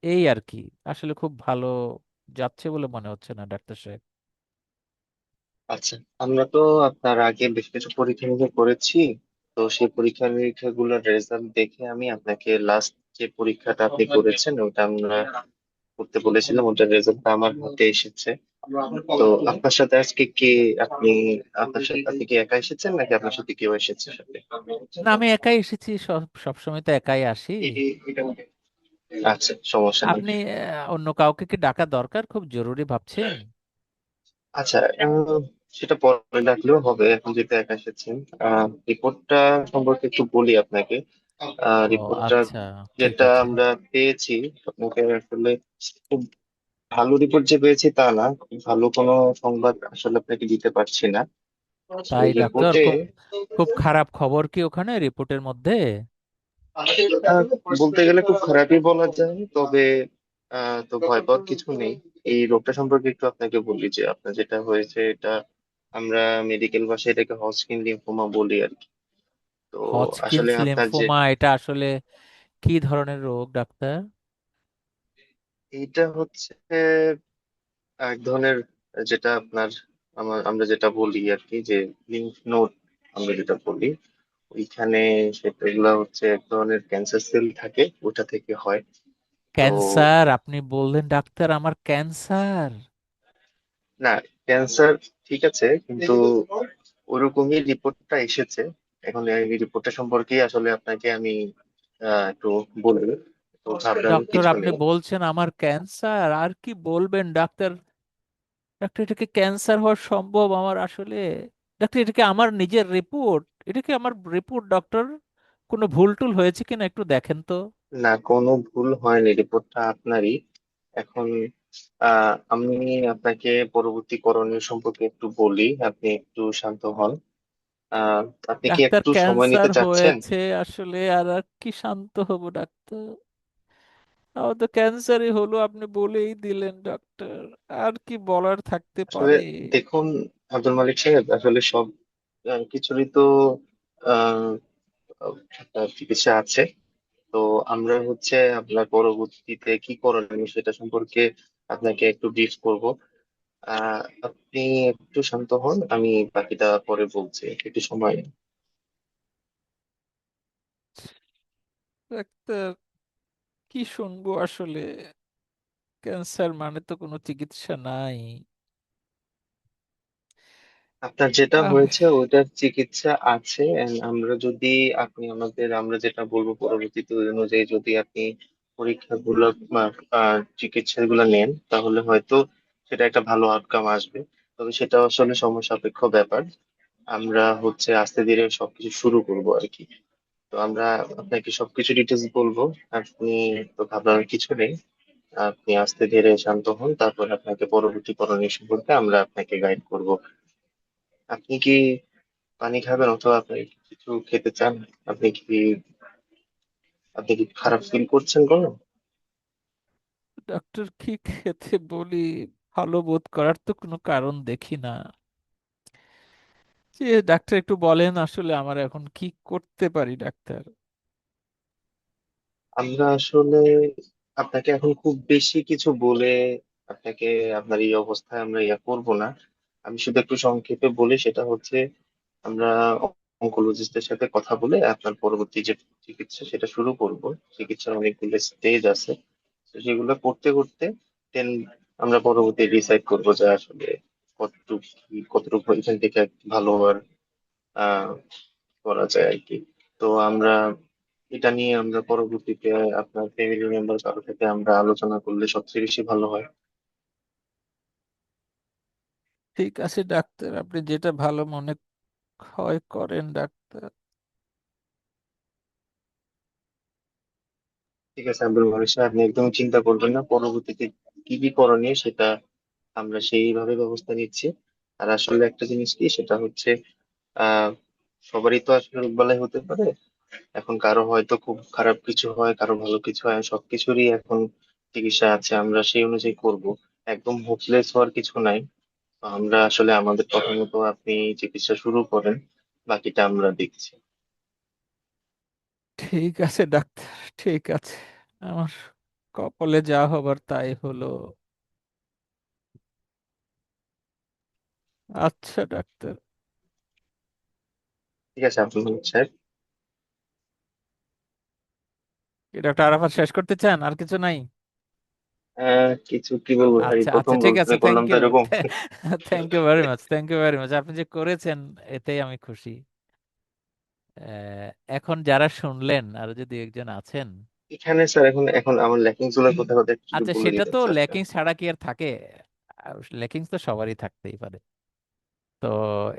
এই আর কি। আসলে খুব ভালো যাচ্ছে বলে মনে হচ্ছে না ডাক্তার সাহেব। আচ্ছা, আমরা তো আপনার আগে বেশ কিছু পরীক্ষা নিরীক্ষা করেছি। তো সেই পরীক্ষা নিরীক্ষা গুলোর রেজাল্ট দেখে আমি আপনাকে লাস্ট যে পরীক্ষাটা আপনি করেছেন ওটা আমরা করতে বলেছিলাম, ওটার রেজাল্টটা আমার হাতে এসেছে। তো আপনার সাথে আজকে কে, আপনি আপনার সাথে আপনি কি একা এসেছেন নাকি আপনার সাথে কেউ এসেছে সাথে? না, আমি একাই এসেছি, সব সব সময় তো একাই আসি। আচ্ছা, সমস্যা নেই। আপনি অন্য কাউকে কি ডাকা দরকার, খুব জরুরি ভাবছেন? আচ্ছা, সেটা পরে ডাকলেও হবে, এখন যেহেতু একা এসেছেন। রিপোর্টটা সম্পর্কে একটু বলি আপনাকে। ও রিপোর্টটা আচ্ছা, ঠিক যেটা আছে। আমরা পেয়েছি, আপনাকে আসলে খুব ভালো রিপোর্ট যে পেয়েছি তা না, খুব ভালো কোনো সংবাদ আসলে আপনাকে দিতে পারছি না। তাই ডাক্তার, রিপোর্টে খুব খুব খারাপ খবর কি ওখানে রিপোর্টের মধ্যে? বলতে গেলে খুব খারাপই বলা যায়, তবে তো ভয় পাওয়ার কিছু নেই। এই রোগটা সম্পর্কে একটু আপনাকে বলি যে আপনার যেটা হয়েছে এটা আমরা মেডিকেল ভাষায় এটাকে হজকিন লিম্ফোমা বলি আর কি। তো আসলে হজকিন্স আপনার যে লিম্ফোমা, এটা আসলে কি ধরনের রোগ ডাক্তার? এইটা হচ্ছে এক ধরনের, যেটা আপনার আমরা যেটা বলি আর কি, যে লিম্ফ নোড আমরা যেটা বলি ওইখানে, সেগুলা হচ্ছে এক ধরনের ক্যান্সার সেল থাকে, ওটা থেকে হয়। তো ক্যান্সার? আপনি বললেন ডাক্তার আমার ক্যান্সার! না, ক্যান্সার ঠিক আছে, কিন্তু ওরকমই রিপোর্টটা এসেছে। এখন এই রিপোর্টটা সম্পর্কে আসলে আপনাকে আমি একটু বলবো, তো ঘাবড়ানোর ডক্টর কিছু আপনি নেই। বলছেন আমার ক্যান্সার, আর কি বলবেন ডাক্তার? ডাক্তার, এটা কি ক্যান্সার হওয়া সম্ভব আমার আসলে? ডাক্তার, এটা কি আমার নিজের রিপোর্ট? এটা কি আমার রিপোর্ট ডক্টর? কোনো ভুল টুল হয়েছে কিনা একটু দেখেন তো। না, কোনো ভুল হয়নি, রিপোর্টটা আপনারই। এখন আমি আপনাকে পরবর্তী করণীয় সম্পর্কে একটু বলি, আপনি একটু শান্ত হন। আহ আপনি কি ডাক্তার একটু সময় ক্যান্সার নিতে চাচ্ছেন? হয়েছে আসলে, আর আর কি শান্ত হব ডাক্তার? আমার তো ক্যান্সারই হলো, আপনি বলেই দিলেন ডাক্তার। আর কি বলার থাকতে আসলে পারে? দেখুন, আব্দুল মালিক সাহেব, আসলে সব কিছুরই তো আহ একটা চিকিৎসা আছে। তো আমরা হচ্ছে আপনার পরবর্তীতে কি করণীয় সেটা সম্পর্কে আপনাকে একটু ব্রিফ করব। আপনি একটু শান্ত হন, আমি বাকিটা পরে বলছি, একটু সময় নিন। ডাক্তার, কি শুনবো আসলে? ক্যান্সার মানে তো কোনো চিকিৎসা নাই। আপনার যেটা আহ হয়েছে ওটার চিকিৎসা আছে, and আমরা যদি, আপনি আমাদের, আমরা যেটা বলবো পরবর্তীতে ওই অনুযায়ী যদি আপনি পরীক্ষাগুলো বা চিকিৎসাগুলো নেন, তাহলে হয়তো সেটা একটা ভালো আউটকাম আসবে। তবে সেটা আসলে সময় সাপেক্ষ ব্যাপার। আমরা হচ্ছে আস্তে ধীরে সবকিছু শুরু করব আর কি। তো আমরা আপনাকে সবকিছু ডিটেলস বলবো, আপনি তো ঘাবড়ানোর কিছু নেই। আপনি আস্তে ধীরে শান্ত হন, তারপর আপনাকে পরবর্তী করণীয় সম্পর্কে আমরা আপনাকে গাইড করব। আপনি কি পানি খাবেন অথবা আপনি কিছু খেতে চান? আপনি কি আপনি কি খারাপ ফিল করছেন কোনো? ডাক্তার, কি খেতে বলি? ভালো বোধ করার তো কোনো কারণ দেখি না। যে ডাক্তার একটু বলেন আসলে আমার এখন কি করতে পারি ডাক্তার? আমরা আসলে আপনাকে এখন খুব বেশি কিছু বলে আপনাকে আপনার এই অবস্থায় আমরা ইয়া করব না। আমি শুধু একটু সংক্ষেপে বলি, সেটা হচ্ছে আমরা অঙ্কোলজিস্টের সাথে কথা বলে আপনার পরবর্তী যে চিকিৎসা সেটা শুরু করব। চিকিৎসার অনেকগুলো স্টেজ আছে, তো সেগুলো করতে করতে দেন আমরা পরবর্তী ডিসাইড করব যে আসলে কতটুকু এখান থেকে ভালো আর আহ করা যায় আর কি। তো আমরা এটা নিয়ে আমরা পরবর্তীতে আপনার ফ্যামিলি মেম্বার কারো সাথে আমরা আলোচনা করলে সবচেয়ে বেশি ভালো হয়। ঠিক আছে ডাক্তার, আপনি যেটা ভালো মনে হয় করেন ডাক্তার। ঠিক আছে আব্দুল মালিক সাহেব, আপনি একদম চিন্তা করবেন না, পরবর্তীতে কি কি করণীয় সেটা আমরা সেইভাবে ব্যবস্থা নিচ্ছি। আর আসলে একটা জিনিস কি, সেটা হচ্ছে আহ সবারই তো আসলে রোগবালাই হতে পারে। এখন কারো হয়তো খুব খারাপ কিছু হয়, কারো ভালো কিছু হয়, সবকিছুরই এখন চিকিৎসা আছে, আমরা সেই অনুযায়ী করব। একদম হোপলেস হওয়ার কিছু নাই। তো আমরা আসলে আমাদের কথা মতো আপনি চিকিৎসা শুরু করেন, বাকিটা আমরা দেখছি। ঠিক আছে ডাক্তার, ঠিক আছে। আমার কপালে যা হবার তাই হলো। আচ্ছা ডাক্তার। ঠিক আছে আব্দুল মালিক সাহেব। কি ডাক্তার, আরাফাত শেষ করতে চান? আর কিছু নাই? কিছু কি বলবো ভাই, আচ্ছা প্রথম আচ্ছা, ঠিক রোল প্লে আছে, থ্যাংক করলাম তো ইউ। এরকম। Thank you very much, thank you very much, আপনি যে করেছেন এতেই আমি খুশি। আহ, এখন যারা শুনলেন আর যদি একজন আছেন। এখানে স্যার এখন এখন আমার ল্যাকিংস গুলোর কথা কথা একটু আচ্ছা, বলে সেটা দিতেন তো স্যার। ল্যাকিংস ছাড়া কি আর থাকে? ল্যাকিংস তো সবারই থাকতেই পারে। তো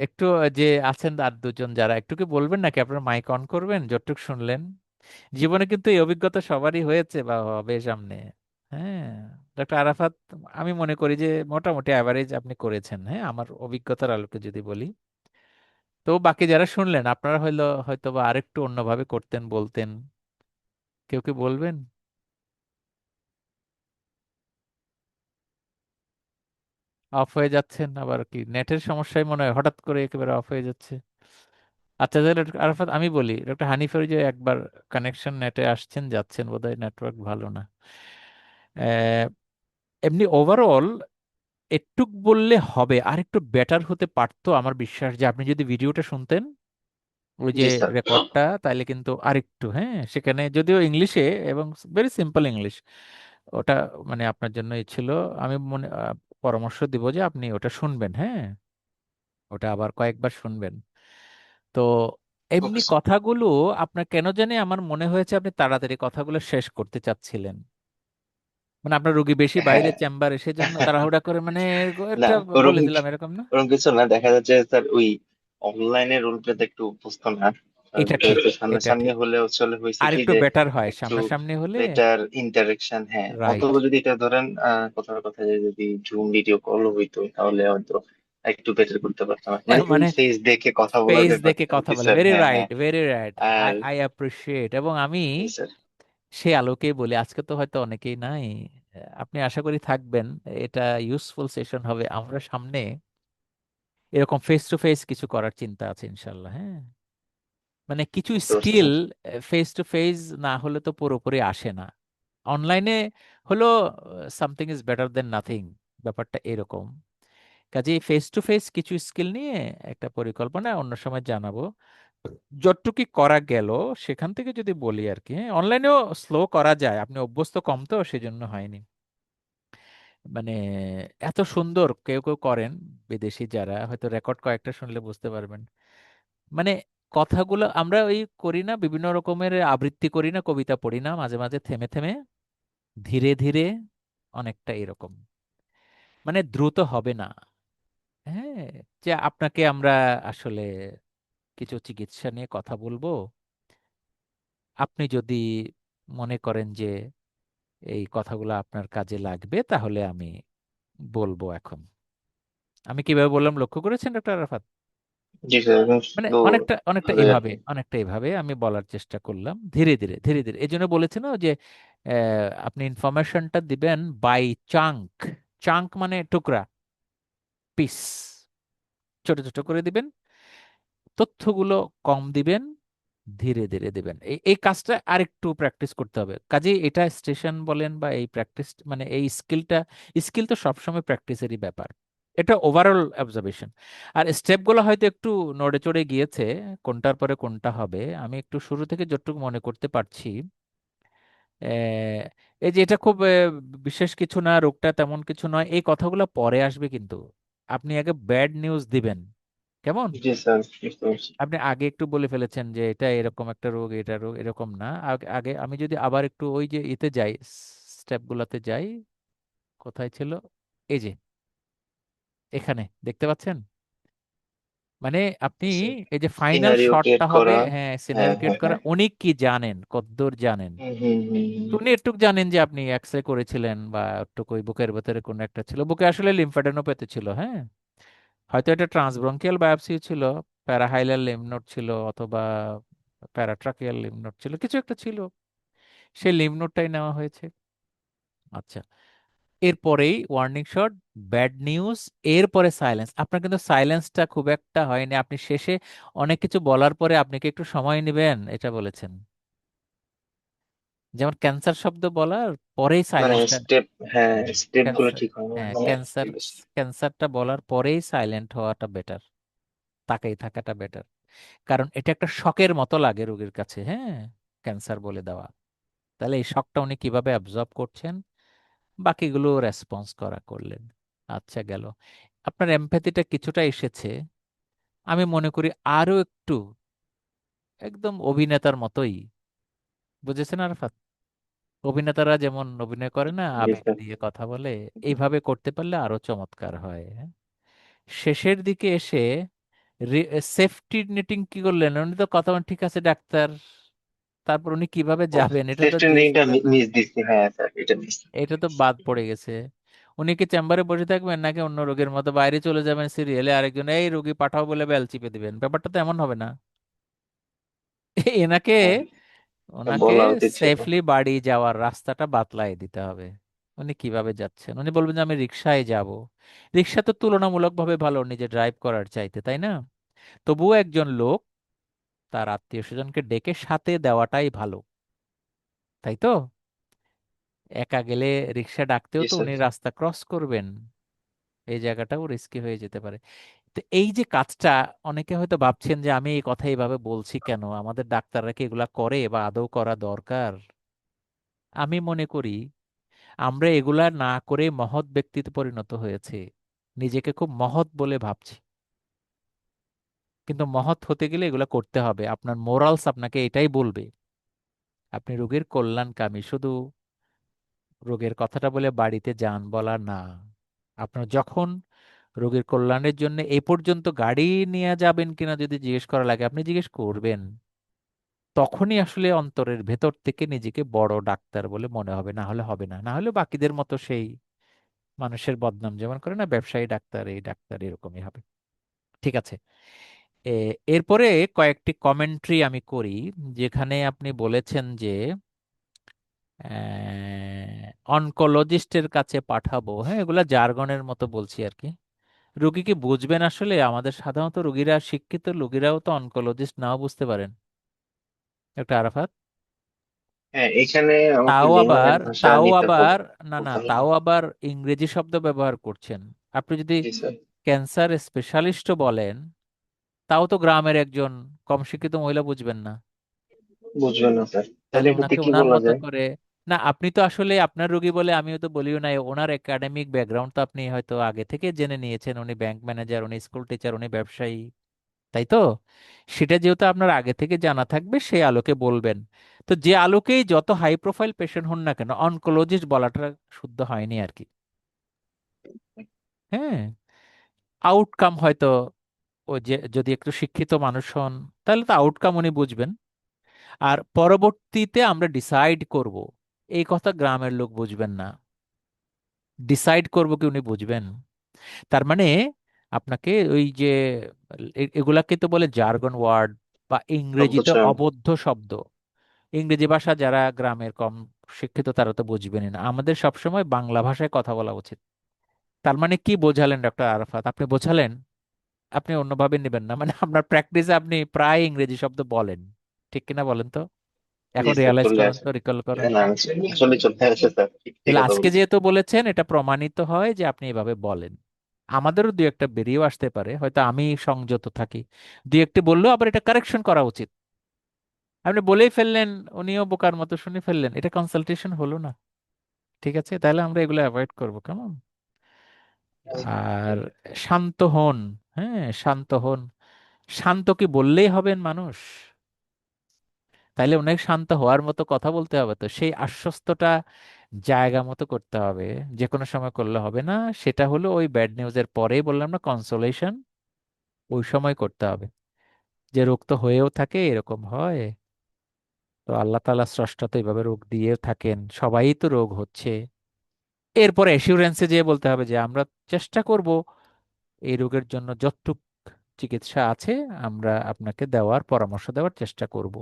একটু যে আছেন আর দুজন, যারা একটু কি বলবেন নাকি, আপনার মাইক অন করবেন যতটুকু শুনলেন। জীবনে কিন্তু এই অভিজ্ঞতা সবারই হয়েছে বা হবে সামনে। হ্যাঁ, ডক্টর আরাফাত, আমি মনে করি যে মোটামুটি অ্যাভারেজ আপনি করেছেন, হ্যাঁ, আমার অভিজ্ঞতার আলোকে যদি বলি। তো বাকি যারা শুনলেন, আপনারা হয়তো বা আরেকটু অন্যভাবে করতেন, বলতেন। কেউ কি বলবেন? অফ হয়ে যাচ্ছেন আবার, কি নেটের সমস্যায় মনে হয় হঠাৎ করে একেবারে অফ হয়ে যাচ্ছে। আচ্ছা তাহলে ডক্টর আরাফাত আমি বলি, ডক্টর হানিফের ওই যে একবার কানেকশন নেটে আসছেন যাচ্ছেন, বোধহয় নেটওয়ার্ক ভালো না। আহ, এমনি ওভারঅল একটুক বললে হবে, আর একটু বেটার হতে পারতো। আমার বিশ্বাস যে আপনি যদি ভিডিওটা শুনতেন, ওই যে জি স্যার। রেকর্ডটা, তাইলে কিন্তু আরেকটু, হ্যাঁ, সেখানে যদিও ইংলিশে এবং ভেরি সিম্পল ইংলিশ, ওটা মানে আপনার জন্যই ছিল। আমি পরামর্শ দিব যে আপনি ওটা শুনবেন, হ্যাঁ, ওটা আবার কয়েকবার শুনবেন। তো এমনি ওকে স্যার। কথাগুলো আপনার কেন জানি আমার মনে হয়েছে আপনি তাড়াতাড়ি কথাগুলো শেষ করতে চাচ্ছিলেন। মানে আপনার রোগী বেশি বাইরে হ্যাঁ। চেম্বারে, সেজন্য তাড়াহুড়া করে মানে না, একটা বলে ওরকম দিলাম, এরকম না? ওরকম কিছু না, দেখা যাচ্ছে স্যার ওই অনলাইনে রোল প্লেতে একটু অভ্যস্ত না। এটা দেখা ঠিক, যাচ্ছে এটা সামনাসামনি ঠিক। হলে আসলে হয়েছে আর কি একটু যে বেটার হয় একটু সামনাসামনি হলে। Better interaction. হ্যাঁ, রাইট। অথবা যদি এটা ধরেন কথার কথা যে যদি জুম ভিডিও কল হইতো তাহলে হয়তো একটু বেটার করতে পারতাম, মানে ওই মানে ফেস দেখে কথা বলার ফেস দেখে ব্যাপারটা আর কথা কি বলে, স্যার। ভেরি হ্যাঁ রাইট, হ্যাঁ। Very right. আর আই আই অ্যাপ্রিসিয়েট, এবং আমি জি স্যার। সেই আলোকেই বলি, আজকে তো হয়তো অনেকেই নাই। আপনি আশা করি থাকবেন। এটা ইউজফুল সেশন হবে। আমরা সামনে এরকম ফেস টু ফেস কিছু করার চিন্তা আছে ইনশাল্লাহ, হ্যাঁ। মানে কিছু বুঝতে পারছি skill sir. Face to face না হলে তো পুরোপুরি আসে না। অনলাইনে হলো something is better then nothing, ব্যাপারটা এরকম। কাজেই ফেস টু ফেস কিছু স্কিল নিয়ে একটা পরিকল্পনা অন্য সময় জানাবো। যতটুকু করা গেল সেখান থেকে যদি বলি আর কি, হ্যাঁ, অনলাইনেও স্লো করা যায়, আপনি অভ্যস্ত কম তো সেজন্য হয়নি। মানে এত সুন্দর কেউ কেউ করেন, বিদেশি যারা, হয়তো রেকর্ড কয়েকটা শুনলে বুঝতে পারবেন। মানে কথাগুলো আমরা ওই করি না, বিভিন্ন রকমের আবৃত্তি করি না, কবিতা পড়ি না, মাঝে মাঝে থেমে থেমে ধীরে ধীরে, অনেকটা এরকম। মানে দ্রুত হবে না, হ্যাঁ। যে আপনাকে আমরা আসলে কিছু চিকিৎসা নিয়ে কথা বলবো, আপনি যদি মনে করেন যে এই কথাগুলো আপনার কাজে লাগবে, তাহলে আমি বলবো এখন। আমি কিভাবে বললাম লক্ষ্য করেছেন ডক্টর আরাফাত? জি স্যার, একদম মানে স্লো অনেকটা অনেকটা ভাবে আর এভাবে, কি। অনেকটা এভাবে আমি বলার চেষ্টা করলাম, ধীরে ধীরে ধীরে ধীরে। এই জন্য বলেছি না যে আপনি ইনফরমেশনটা দিবেন বাই চাঙ্ক। চাঙ্ক মানে টুকরা, পিস, ছোট ছোট করে দিবেন। তথ্যগুলো কম দিবেন, ধীরে ধীরে দিবেন। এই এই কাজটা আরেকটু প্র্যাকটিস করতে হবে। কাজেই এটা স্টেশন বলেন বা এই প্র্যাকটিস, মানে এই স্কিলটা, স্কিল তো সবসময় প্র্যাকটিসেরই ব্যাপার। এটা ওভারঅল অবজারভেশন। আর স্টেপগুলো হয়তো একটু নড়ে চড়ে গিয়েছে, কোনটার পরে কোনটা হবে আমি একটু শুরু থেকে যতটুকু মনে করতে পারছি। আহ, এই যে এটা খুব বিশেষ কিছু না, রোগটা তেমন কিছু নয়, এই কথাগুলো পরে আসবে কিন্তু। আপনি আগে ব্যাড নিউজ দিবেন, কেমন? জি স্যার, বুঝতে পারছি। আপনি আগে একটু বলে ফেলেছেন যে এটা এরকম একটা রোগ, এটা রোগ এরকম না। আগে আগে আমি যদি আবার একটু ওই যে এতে যাই, স্টেপগুলোতে যাই, কোথায় ছিল, এই যে এখানে দেখতে পাচ্ছেন। মানে আপনি এই যে ফাইনাল সিনারিও ক্রিয়েট শটটা হবে, করা। হ্যাঁ, হ্যাঁ সিনারি ক্রিয়েট হ্যাঁ করা। হ্যাঁ। উনি কি জানেন, কদ্দূর জানেন? হুম হুম হুম তো হুম। উনি একটু জানেন যে আপনি এক্সরে করেছিলেন, বা একটু ওই বুকের ভেতরে কোন একটা ছিল, বুকে আসলে লিম্ফাডেনোপ্যাথি ছিল, হ্যাঁ। হয়তো এটা ট্রান্সব্রঙ্কিয়াল বায়োপসি ছিল, প্যারাহাইলার লিম্ফ নোড ছিল, অথবা প্যারাট্রাকিয়াল লিম্ফ নোড ছিল, কিছু একটা ছিল। সেই লিম্ফ নোডটাই নেওয়া হয়েছে। আচ্ছা, এরপরেই ওয়ার্নিং শট, ব্যাড নিউজ, এরপরে সাইলেন্স। আপনার কিন্তু সাইলেন্সটা খুব একটা হয়নি, আপনি শেষে অনেক কিছু বলার পরে আপনি কি একটু সময় নেবেন এটা বলেছেন। যেমন ক্যান্সার শব্দ বলার পরেই মানে সাইলেন্সটা। স্টেপ, হ্যাঁ স্টেপ গুলো ক্যান্সার, ঠিক হয় না হ্যাঁ, মানে। ক্যান্সার, ঠিক আছে। ক্যান্সারটা বলার পরেই সাইলেন্ট হওয়াটা বেটার, তাকাই থাকাটা বেটার। কারণ এটা একটা শকের মতো লাগে রোগীর কাছে, হ্যাঁ, ক্যান্সার বলে দেওয়া। তাহলে এই শকটা উনি কিভাবে অ্যাবজর্ব করছেন, বাকিগুলো রেসপন্স করা করলেন। আচ্ছা গেল, আপনার এমপ্যাথিটা কিছুটা এসেছে। আমি মনে করি আরো একটু একদম অভিনেতার মতোই, বুঝেছেন আরফাত? অভিনেতারা যেমন অভিনয় করে না, জি আবেগ স্যার। দিয়ে কথা বলে, এইভাবে করতে পারলে আরো চমৎকার হয়, হ্যাঁ? শেষের দিকে এসে সেফটি নেটিং কি করলেন? উনি তো কথা বলেন, ঠিক আছে ডাক্তার, তারপর উনি কিভাবে যাবেন এটা তো সেফটি জিজ্ঞেস নেটটা করলেন না। মিস দিচ্ছি, হ্যাঁ স্যার, এটা মিস। এটা তো বাদ পড়ে গেছে। উনি কি চেম্বারে বসে থাকবেন নাকি অন্য রোগীর মতো বাইরে চলে যাবেন সিরিয়ালে, আরেকজন এই রোগী পাঠাও বলে বেল চিপে দিবেন? ব্যাপারটা তো এমন হবে না। এনাকে ওনাকে বলা উচিত ছিল। সেফলি বাড়ি যাওয়ার রাস্তাটা বাতলাই দিতে হবে। উনি কিভাবে যাচ্ছেন? উনি বলবেন যে আমি রিক্সায় যাব। রিক্সা তো তুলনামূলকভাবে ভালো নিজে ড্রাইভ করার চাইতে, তাই না? তবুও একজন লোক তার আত্মীয় স্বজনকে ডেকে সাথে দেওয়াটাই ভালো, তাই তো? একা গেলে রিক্সা ডাকতেও জি তো স্যার। উনি রাস্তা ক্রস করবেন, এই জায়গাটাও রিস্কি হয়ে যেতে পারে। তো এই যে কাজটা, অনেকে হয়তো ভাবছেন যে আমি এই কথা এইভাবে বলছি কেন, আমাদের ডাক্তাররা কি এগুলা করে বা আদৌ করা দরকার? আমি মনে করি আমরা এগুলা না করে মহৎ ব্যক্তিতে পরিণত হয়েছে, নিজেকে খুব মহৎ বলে ভাবছি। কিন্তু মহৎ হতে গেলে এগুলা করতে হবে, আপনার মোরালস আপনাকে এটাই বলবে। আপনি রোগীর কল্যাণকামী, শুধু রোগের কথাটা বলে বাড়িতে যান বলা না। আপনার যখন রোগীর কল্যাণের জন্য এই পর্যন্ত গাড়ি নিয়ে যাবেন কিনা যদি জিজ্ঞেস করা লাগে, আপনি জিজ্ঞেস করবেন। তখনই আসলে অন্তরের ভেতর থেকে নিজেকে বড় ডাক্তার বলে মনে হবে, না হলে হবে না। না হলে বাকিদের মতো সেই মানুষের বদনাম যেমন করে না, ব্যবসায়ী ডাক্তার এই ডাক্তার, এরকমই হবে। ঠিক আছে। এরপরে কয়েকটি কমেন্ট্রি আমি করি, যেখানে আপনি বলেছেন যে অনকোলজিস্টের কাছে পাঠাবো। হ্যাঁ, এগুলা জার্গনের মতো বলছি আর কি। রুগী কি বুঝবেন আসলে? আমাদের সাধারণত রুগীরা, শিক্ষিত রুগীরাও তো অনকোলজিস্ট নাও বুঝতে পারেন, একটা আরাফাত। হ্যাঁ, এখানে আমাকে তাও লেম্যানের আবার ভাষা তাও নিতে হবে। আবার না না, বলতে হবে। তাও আবার ইংরেজি শব্দ ব্যবহার করছেন। আপনি যদি জি স্যার। ক্যান্সার স্পেশালিস্টও বলেন, তাও তো গ্রামের একজন কম শিক্ষিত মহিলা বুঝবেন না। বুঝবেন না স্যার, তাহলে তাহলে এটাতে ওনাকে কি ওনার বলা মতো যায়? করে, না আপনি তো আসলে আপনার রোগী বলে আমিও তো বলিও নাই, ওনার একাডেমিক ব্যাকগ্রাউন্ড তো আপনি হয়তো আগে থেকে জেনে নিয়েছেন, উনি ব্যাংক ম্যানেজার, উনি স্কুল টিচার, উনি ব্যবসায়ী, তাই তো? সেটা যেহেতু আপনার আগে থেকে জানা থাকবে, সেই আলোকে বলবেন। তো যে আলোকেই যত হাই প্রোফাইল পেশেন্ট হন না কেন, অনকোলজিস্ট বলাটা শুদ্ধ হয়নি আর কি। হ্যাঁ, আউটকাম হয়তো, ও যে যদি একটু শিক্ষিত মানুষ হন, তাহলে তো আউটকাম উনি বুঝবেন। আর পরবর্তীতে আমরা ডিসাইড করব, এই কথা গ্রামের লোক বুঝবেন না। ডিসাইড করব কি উনি বুঝবেন? তার মানে আপনাকে ওই যে এগুলাকে তো বলে জার্গন ওয়ার্ড বা ইংরেজিতে শব্দচয়ন। অবদ্ধ শব্দ। ইংরেজি ভাষা যারা গ্রামের কম শিক্ষিত তারা তো বুঝবেনই না, আমাদের সবসময় বাংলা ভাষায় কথা বলা উচিত। তার মানে কি বোঝালেন ডক্টর আরাফাত? আপনি বোঝালেন আপনি অন্যভাবে নেবেন না, মানে আপনার প্র্যাকটিসে আপনি প্রায় ইংরেজি শব্দ বলেন, ঠিক কিনা বলেন তো? জি এখন স্যার, রিয়ালাইজ চলে করেন আসে। তো, রিকল করেন না, তো। আসলে চলতে আসে স্যার, ঠিক ঠিক তাহলে কথা আজকে বলছেন। যেহেতু বলেছেন, এটা প্রমাণিত হয় যে আপনি এভাবে বলেন। আমাদেরও দুই একটা বেরিয়েও আসতে পারে, হয়তো আমি সংযত থাকি, দুই একটি বললেও আবার এটা কারেকশন করা উচিত। আপনি বলেই ফেললেন, উনিও বোকার মতো শুনে ফেললেন, এটা কনসালটেশন হলো না। ঠিক আছে, তাহলে আমরা এগুলো অ্যাভয়েড করবো, কেমন? আর শান্ত হন। হ্যাঁ, শান্ত হন। শান্ত কি বললেই হবেন মানুষ? তাইলে অনেক শান্ত হওয়ার মতো কথা বলতে হবে, তো সেই আশ্বস্তটা জায়গা মতো করতে হবে। যে কোনো সময় করলে হবে না। সেটা হলো ওই ব্যাড নিউজের পরেই বললাম না, কনসোলেশন, ওই সময় করতে হবে। যে রোগ তো হয়েও থাকে, এরকম হয়। তো আল্লাহ তাআলা স্রষ্টা তো এইভাবে রোগ দিয়ে থাকেন, সবাই তো রোগ হচ্ছে। এরপরে অ্যাসিউরেন্সে যেয়ে বলতে হবে যে আমরা চেষ্টা করব এই রোগের জন্য যতটুক চিকিৎসা আছে আমরা আপনাকে দেওয়ার, পরামর্শ দেওয়ার চেষ্টা করব।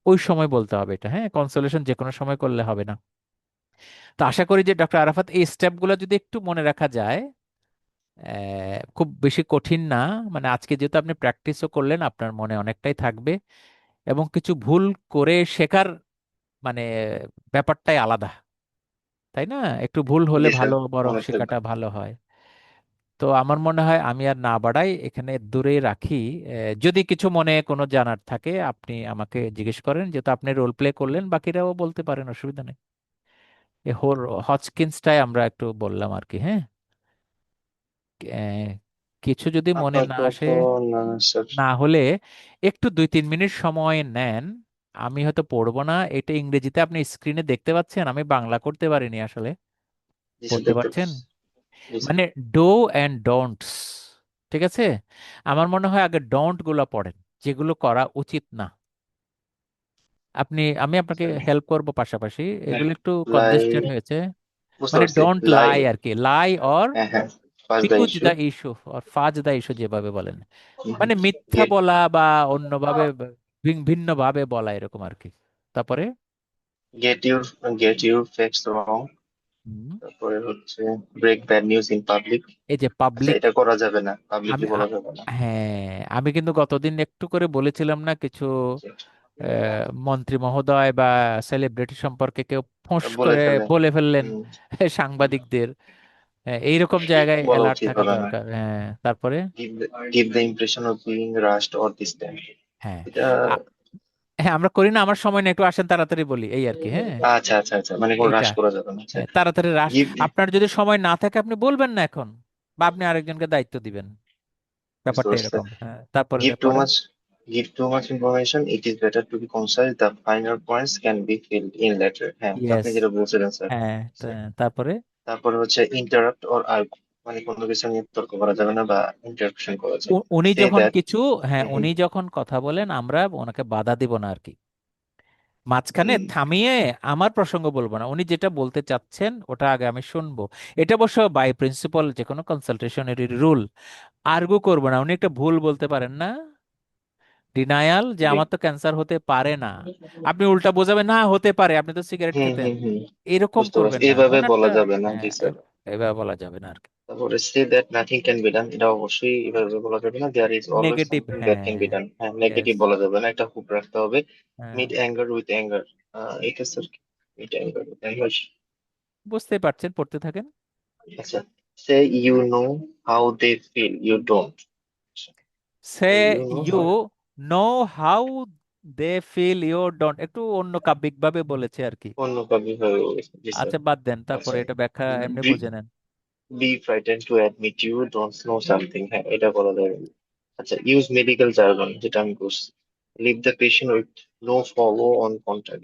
ওই সময় বলতে হবে এটা, হ্যাঁ? কনসোলেশন যে কোনো সময় করলে হবে না। তো আশা করি যে ডক্টর আরাফাত, এই স্টেপগুলো যদি একটু মনে রাখা যায়, খুব বেশি কঠিন না। মানে আজকে যেহেতু আপনি প্র্যাকটিসও করলেন, আপনার মনে অনেকটাই থাকবে। এবং কিছু ভুল করে শেখার মানে ব্যাপারটাই আলাদা, তাই না? একটু ভুল হলে জি স্যার, ভালো, বরং মনে থাকবে। শেখাটা ভালো হয়। তো আমার মনে হয় আমি আর না বাড়াই, এখানে দূরেই রাখি। যদি কিছু মনে কোনো জানার থাকে আপনি আমাকে জিজ্ঞেস করেন, যেহেতু আপনি রোল প্লে করলেন, বাকিরাও বলতে পারেন, অসুবিধা নেই। এই হজকিন্সটাই আমরা একটু বললাম আর কি, হ্যাঁ। আহ, কিছু যদি মনে না আপাতত আসে, না স্যার। না হলে একটু 2-3 মিনিট সময় নেন। আমি হয়তো পড়বো না, এটা ইংরেজিতে আপনি স্ক্রিনে দেখতে পাচ্ছেন, আমি বাংলা করতে পারিনি আসলে। জি স্যার, পড়তে দেখতে পারছেন? পাচ্ছি। জি স্যার। মানে ডো অ্যান্ড ডোন্টস, ঠিক আছে। আমার মনে হয় আগে ডোন্ট গুলো পড়েন, যেগুলো করা উচিত না। আমি আপনাকে হেল্প করব পাশাপাশি, এগুলো একটু লাই, কনজেস্টেড হয়েছে। বুঝতে মানে পারছি। ডোন্ট লাই, লাই আর কি, লাই অর হ্যাঁ হ্যাঁ, first the fuse issue. The issue, or ফাজ দ্য ইস্যু যেভাবে বলেন। মানে মিথ্যা গেট বলা বা অন্যভাবে ভিন্ন ভাবে বলা এরকম আর কি। তারপরে get your get your facts wrong. Hmm, তারপরে হচ্ছে break bad news in public. এই যে আচ্ছা, পাবলিক। এটা করা যাবে না, পাবলিকলি আমি বলা যাবে না। হ্যাঁ, আমি কিন্তু গতদিন একটু করে বলেছিলাম না, কিছু মন্ত্রী মহোদয় বা সেলিব্রিটি সম্পর্কে কেউ ফোঁস বলে করে ফেলে। বলে ফেললেন হুম, সাংবাদিকদের। হ্যাঁ, এইরকম জায়গায় বলা অ্যালার্ট উচিত থাকা হবে না। দরকার, হ্যাঁ। তারপরে give the impression of being rushed or distant. হ্যাঁ, এটা আ- হ্যাঁ আমরা করি না, আমার সময় নেই, একটু আসেন তাড়াতাড়ি বলি, এই আর কি, হ্যাঁ। আচ্ছা আচ্ছা আচ্ছা, মানে কোনো এইটা হ্রাস করা যাবে না, আচ্ছা। হ্যাঁ, তাড়াতাড়ি রাশ। গিভ আপনার যদি সময় না থাকে আপনি বলবেন না এখন, বা আপনি আরেকজনকে দায়িত্ব দিবেন, বুঝতে ব্যাপারটা পারছি। এরকম, হ্যাঁ। তারপরে give too তারপরে much give too much information, it is better to be concise, the finer points can be filled in later, হ্যাঁ আপনি ইয়েস, যেটা বলছিলেন স্যার। হ্যাঁ। তারপরে তারপরে হচ্ছে ইন্টারাপ্ট অর আর্গুমেন্ট, মানে কোনো কিছু নিয়ে তর্ক করা যাবে না বা ইন্টারাপশন করা যাবে। উনি সে যখন দ্যাট। কিছু, হ্যাঁ উনি যখন কথা বলেন আমরা ওনাকে বাধা দিব না আর কি, মাঝখানে থামিয়ে আমার প্রসঙ্গ বলবো না, উনি যেটা বলতে চাচ্ছেন ওটা আগে আমি শুনবো। এটা অবশ্য বাই প্রিন্সিপাল যে কোনো কনসালটেশনের রুল। আর্গু করবো না, উনি একটা ভুল বলতে পারেন না, ডিনায়াল, যে আমার তো ক্যান্সার হতে পারে না, আপনি উল্টা বোঝাবেন না হতে পারে, আপনি তো সিগারেট হুম খেতেন, হুম হুম, এরকম বুঝতে পারছি, করবেন না এইভাবে ওনারটা। বলা যাবে না, হ্যাঁ, জি স্যার। এভাবে বলা যাবে না আর কি। তারপরে সে that nothing can be done, এটা অবশ্যই এভাবে বলা যাবে না। There is always negative, something that can হ্যাঁ। বি ডান, হ্যাঁ ইয়েস, নেগেটিভ বলা যাবে না, একটা হুক রাখতে হবে। হ্যাঁ। মিট অ্যাঙ্গার উইথ অ্যাঙ্গার, এটা sir, meet anger with anger. বুঝতেই পারছেন, পড়তে থাকেন। আচ্ছা, say you know how they feel, you don't. Say you know you how, know how they feel, you don't, একটু অন্য কাব্যিক ভাবে বলেছে আর কি। অন্য কাবি হয়ে গেছে, জি স্যার। আচ্ছা বাদ দেন, তারপরে আচ্ছা, এটা ব্যাখ্যা এমনি বুঝে নেন। Be frightened to admit you don't know something, হ্যাঁ এটা বলা যাবে না। আচ্ছা, ইউজ মেডিকেল জার্গন, যেটা আমি বলছি। Leave the patient with no follow on contact,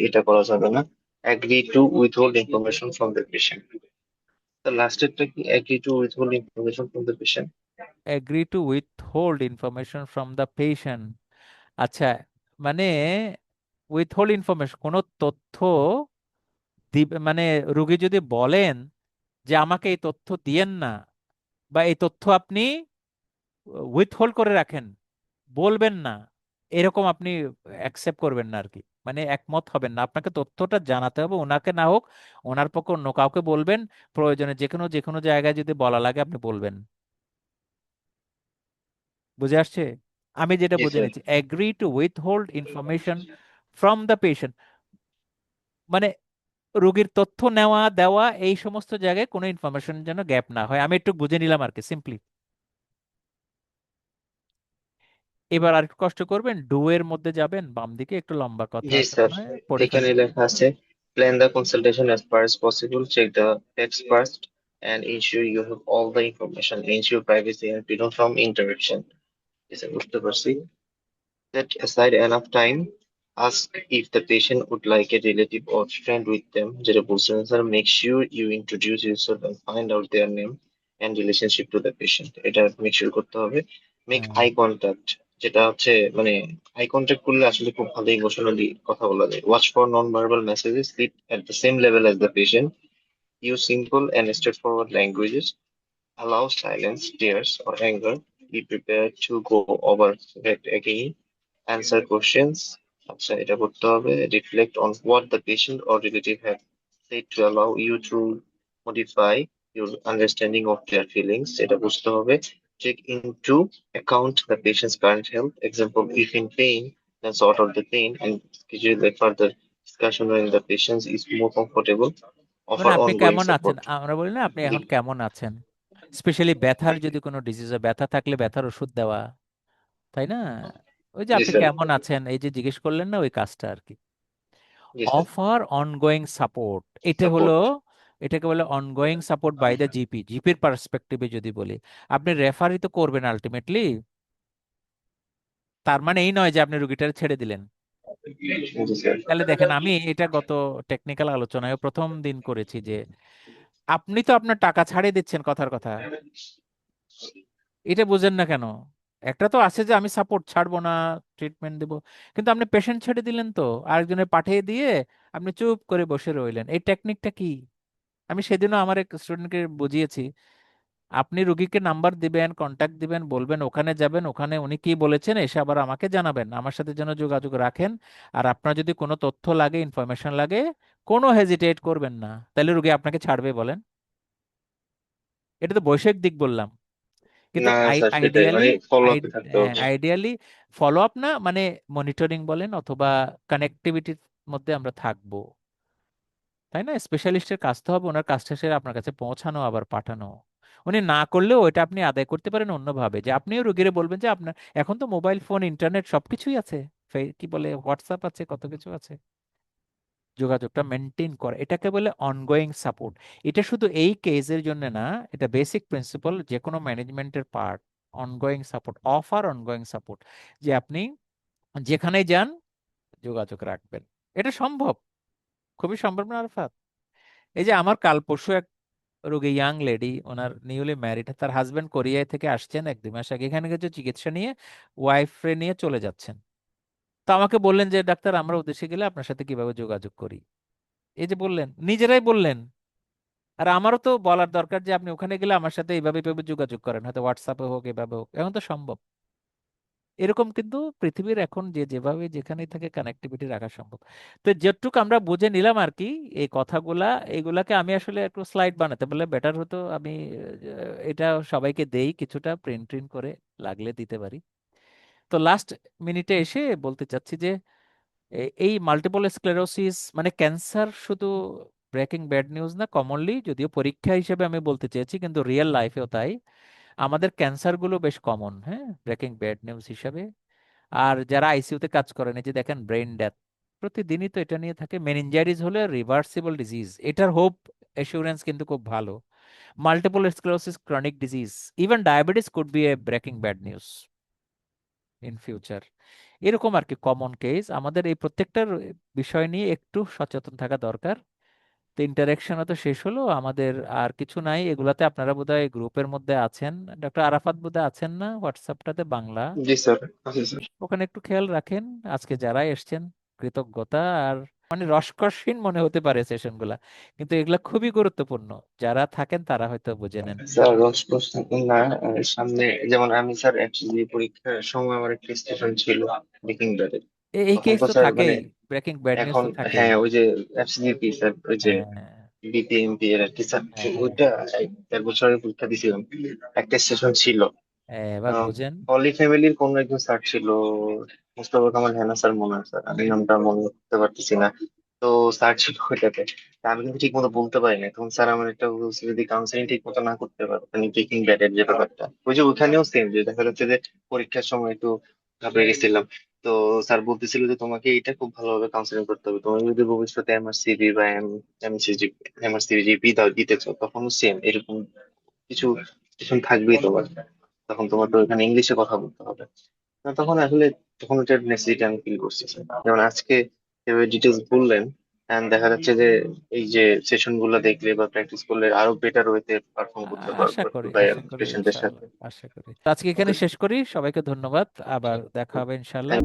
এটা করা যাবে না। Agree to withhold information from the patient. তো লাস্টেরটা কি, agree to withhold information from the patient. Agree to withhold information from the patient. আচ্ছা, মানে উইথহোল্ড ইনফরমেশন, কোনো তথ্য দিবে মানে, রুগী যদি বলেন যে আমাকে এই তথ্য দিয়েন না, বা এই তথ্য আপনি উইথহোল্ড করে রাখেন, বলবেন না, এরকম আপনি অ্যাকসেপ্ট করবেন না আর কি। মানে একমত হবেন না, আপনাকে তথ্যটা জানাতে হবে, ওনাকে না হোক ওনার পক্ষে অন্য কাউকে বলবেন, প্রয়োজনে যে কোনো জায়গায় যদি বলা লাগে আপনি বলবেন। বুঝে আসছে? আমি যেটা জি বুঝে স্যার। নিচ্ছি, agree to withhold information from the patient, মানে রোগীর তথ্য নেওয়া দেওয়া এই সমস্ত জায়গায় কোনো ইনফরমেশন যেন গ্যাপ না হয়, আমি একটু বুঝে নিলাম আর কি সিম্পলি। এবার আর একটু কষ্ট করবেন, ডু এর মধ্যে যাবেন, বাম দিকে একটু লম্বা কথা জি আছে স্যার, মনে হয়, পড়ে এখানে ফেলেন। লেখা আছে, plan the consultation as far as possible, check the text first and ensure you have all the information, ensure privacy and freedom from interruption. G sir, বুঝতে পারছি। Set aside enough time. Ask if the patient would like a relative or friend with them, যেটা বলছেন sir. Make sure you introduce yourself and find out their name and relationship to the patient, এটা make sure করতে হবে। Make হ্যাঁ, eye contact, যেটা হচ্ছে মানে আই কন্ট্যাক্ট করলে আসলে খুব ভালো ইমোশনালি কথা বলা যায়। Watch for non-verbal messages, sit at the same level as the patient, use simple and straightforward languages, allow silence, tears, or anger, be prepared to go over that again, answer questions, আচ্ছা এটা করতে হবে। Reflect on what the patient or relative have said to allow you to modify your understanding of their feelings, এটা বুঝতে হবে। Take into account the patient's current health, example if in pain then sort out the pain and schedule a further discussion when the patient is more comfortable, মানে offer আপনি ongoing কেমন আছেন, support। আমরা বলি না আপনি এখন কেমন আছেন, স্পেশালি ব্যথার যদি কোনো ডিজিজ হয়, ব্যথা থাকলে ব্যথার ওষুধ দেওয়া, তাই না? ওই যে জি আপনি স্যার। কেমন আছেন এই যে জিজ্ঞেস করলেন না, ওই কাজটা আর কি। জি স্যার। অফার অনগোয়িং সাপোর্ট, এটা হলো, সাপোর্ট। এটাকে বলে ongoing support by the GP. জিপির পার্সপেক্টিভে যদি বলি, আপনি রেফারই তো করবেন আলটিমেটলি। তার মানে এই নয় যে আপনি রুগীটা ছেড়ে দিলেন। জি স্যার। তাহলে দেখেন, আমি এটা গত টেকনিক্যাল আলোচনায় প্রথম দিন করেছি যে আপনি তো আপনার টাকা ছাড়িয়ে দিচ্ছেন কথার কথা, এটা বুঝেন না কেন? একটা তো আছে যে আমি সাপোর্ট ছাড়বো না, ট্রিটমেন্ট দেবো, কিন্তু আপনি পেশেন্ট ছেড়ে দিলেন তো, আরেকজনের পাঠিয়ে দিয়ে আপনি চুপ করে বসে রইলেন। এই টেকনিকটা কি? আমি সেদিনও আমার এক স্টুডেন্টকে বুঝিয়েছি, আপনি রুগীকে নাম্বার দিবেন, কন্ট্যাক্ট দিবেন, বলবেন ওখানে যাবেন, ওখানে উনি কি বলেছেন এসে আবার আমাকে জানাবেন, আমার সাথে যেন যোগাযোগ রাখেন। আর আপনার যদি কোনো তথ্য লাগে, ইনফরমেশন লাগে, কোনো হেজিটেট করবেন না। তাহলে রুগী আপনাকে ছাড়বে বলেন? এটা তো বৈষয়িক দিক বললাম। কিন্তু না স্যার, সেটাই আইডিয়ালি, মানে ফলো আপে থাকতে হবে। আইডিয়ালি ফলো আপ না মানে মনিটরিং বলেন অথবা কানেক্টিভিটির মধ্যে আমরা থাকবো, তাই না? স্পেশালিস্টের কাজ তো হবে ওনার কাজটা সেরে আপনার কাছে পৌঁছানো আবার পাঠানো। উনি না করলেও এটা আপনি আদায় করতে পারেন অন্যভাবে, যে আপনিও রোগীরে বলবেন যে আপনার এখন তো মোবাইল ফোন, ইন্টারনেট সবকিছুই আছে, কি বলে হোয়াটসঅ্যাপ আছে, কত কিছু আছে, যোগাযোগটা মেনটেন করে, এটাকে বলে অনগোয়িং সাপোর্ট। এটা শুধু এই কেসের জন্য না, এটা বেসিক প্রিন্সিপাল যে কোনো ম্যানেজমেন্টের part. Ongoing support, offer ongoing support, যে আপনি যেখানেই যান যোগাযোগ রাখবেন। এটা সম্ভব, খুবই সম্ভব না আরফাত? এই যে আমার কাল পরশু এক রোগী, ইয়াং লেডি, ওনার নিউলি ম্যারিড, তার হাজবেন্ড কোরিয়া থেকে আসছেন 1-2 মাস আগে, এখানে কিছু চিকিৎসা নিয়ে ওয়াইফরে নিয়ে চলে যাচ্ছেন। তো আমাকে বললেন যে ডাক্তার, আমরা উদ্দেশ্যে গেলে আপনার সাথে কিভাবে যোগাযোগ করি। এই যে বললেন, নিজেরাই বললেন। আর আমারও তো বলার দরকার যে আপনি ওখানে গেলে আমার সাথে এইভাবে এইভাবে যোগাযোগ করেন, হয়তো হোয়াটসঅ্যাপে হোক, এভাবে হোক, এখন তো সম্ভব। এরকম কিন্তু পৃথিবীর এখন যে যেভাবে যেখানেই থাকে কানেক্টিভিটি রাখা সম্ভব। তো যেটুকু আমরা বুঝে নিলাম আর কি এই কথাগুলা, এগুলাকে আমি আসলে একটু স্লাইড বানাতে পারলে বেটার হতো। আমি এটা সবাইকে দেই, কিছুটা প্রিন্ট প্রিন্ট করে লাগলে দিতে পারি। তো লাস্ট মিনিটে এসে বলতে চাচ্ছি যে এই মাল্টিপল স্ক্লেরোসিস মানে ক্যান্সার শুধু ব্রেকিং ব্যাড নিউজ না কমনলি, যদিও পরীক্ষা হিসেবে আমি বলতে চেয়েছি, কিন্তু রিয়েল লাইফেও তাই। আমাদের ক্যান্সারগুলো বেশ কমন, হ্যাঁ, ব্রেকিং ব্যাড নিউজ হিসাবে। আর যারা আইসিইউতে কাজ করেন, এই যে দেখেন ব্রেইন ডেথ, প্রতিদিনই তো এটা নিয়ে থাকে। মেনিনজাইটিস হলে রিভার্সিবল ডিজিজ, এটার হোপ অ্যাসুরেন্স কিন্তু খুব ভালো। Multiple sclerosis chronic disease, even diabetes could B A breaking bad news in future. এরকম আর কি কমন কেস। আমাদের এই প্রত্যেকটার বিষয় নিয়ে একটু সচেতন থাকা দরকার। তো ইন্টারেকশনও তো শেষ হলো আমাদের, আর কিছু নাই এগুলাতে। আপনারা বোধহয় গ্রুপের মধ্যে আছেন, ডক্টর আরাফাত বোধহয় আছেন না হোয়াটসঅ্যাপটাতে বাংলা, জি স্যার, আছে স্যার। ওখানে একটু খেয়াল রাখেন। আজকে যারা এসছেন কৃতজ্ঞতা। আর মানে রসকসহীন মনে হতে পারে সেশনগুলা, কিন্তু এগুলা খুবই গুরুত্বপূর্ণ, যারা থাকেন তারা হয়তো বুঝে নেন। স্যার রসকস থাকুন না। সামনে যেমন আমি স্যার এফসিজি পরীক্ষার সময় আমার একটা স্টেশন ছিল ব্রেকিং ব্যাডের। এই তখন কেস তো তো স্যার মানে থাকেই, ব্রেকিং ব্যাড নিউজ এখন, তো থাকেই। হ্যাঁ ওই যে এফসিজিপি স্যার, ওই যে হ্যাঁ, বিপিএমপি এর আর কি স্যার, হ্যাঁ, হ্যাঁ, ওইটা 1 বছরের পরীক্ষা দিছিলাম। একটা স্টেশন ছিল, এবার বুঝেন। হলি ফ্যামিলির কোন একজন স্যার ছিল, মোস্তফা কামাল হেনা স্যার মনে হয় স্যার, আমি নামটা মনে করতে পারতেছি না। তো স্যার ছিল ওইটাতে। তা আমি কিন্তু ঠিক মতো বলতে পারি না, তখন স্যার আমার একটা বলছে যদি কাউন্সিলিং ঠিক মতো না করতে পারো, মানে ব্রেকিং ব্যাড এর যে ব্যাপারটা, ওই যে ওখানেও সেম, যে দেখা যাচ্ছে যে পরীক্ষার সময় একটু ঘাবড়ে গেছিলাম। তো স্যার বলতেছিল যে তোমাকে এটা খুব ভালোভাবে কাউন্সিলিং করতে হবে, তুমি যদি ভবিষ্যতে এমআরসিবি বা এমসিজি, এমআরসিবি দিতে চাও, তখনও সেম এরকম কিছু কিছু থাকবেই তোমার। তখন তোমার তো এখানে ইংলিশে কথা বলতে হবে। না, তখন আসলে তখন ওটার নেসেসিটি আমি ফিল করছি স্যার। যেমন আজকে যেভাবে ডিটেলস বললেন, and দেখা যাচ্ছে যে এই যে সেশন গুলো দেখলে বা প্র্যাকটিস করলে আরো বেটার ওয়েতে পারফর্ম করতে আশা পারবো করি, আশা করি পেশেন্টের সাথে। ইনশাআল্লাহ, আশা করি। তো আজকে এখানে শেষ করি, সবাইকে ধন্যবাদ, আবার দেখা হবে ইনশাআল্লাহ।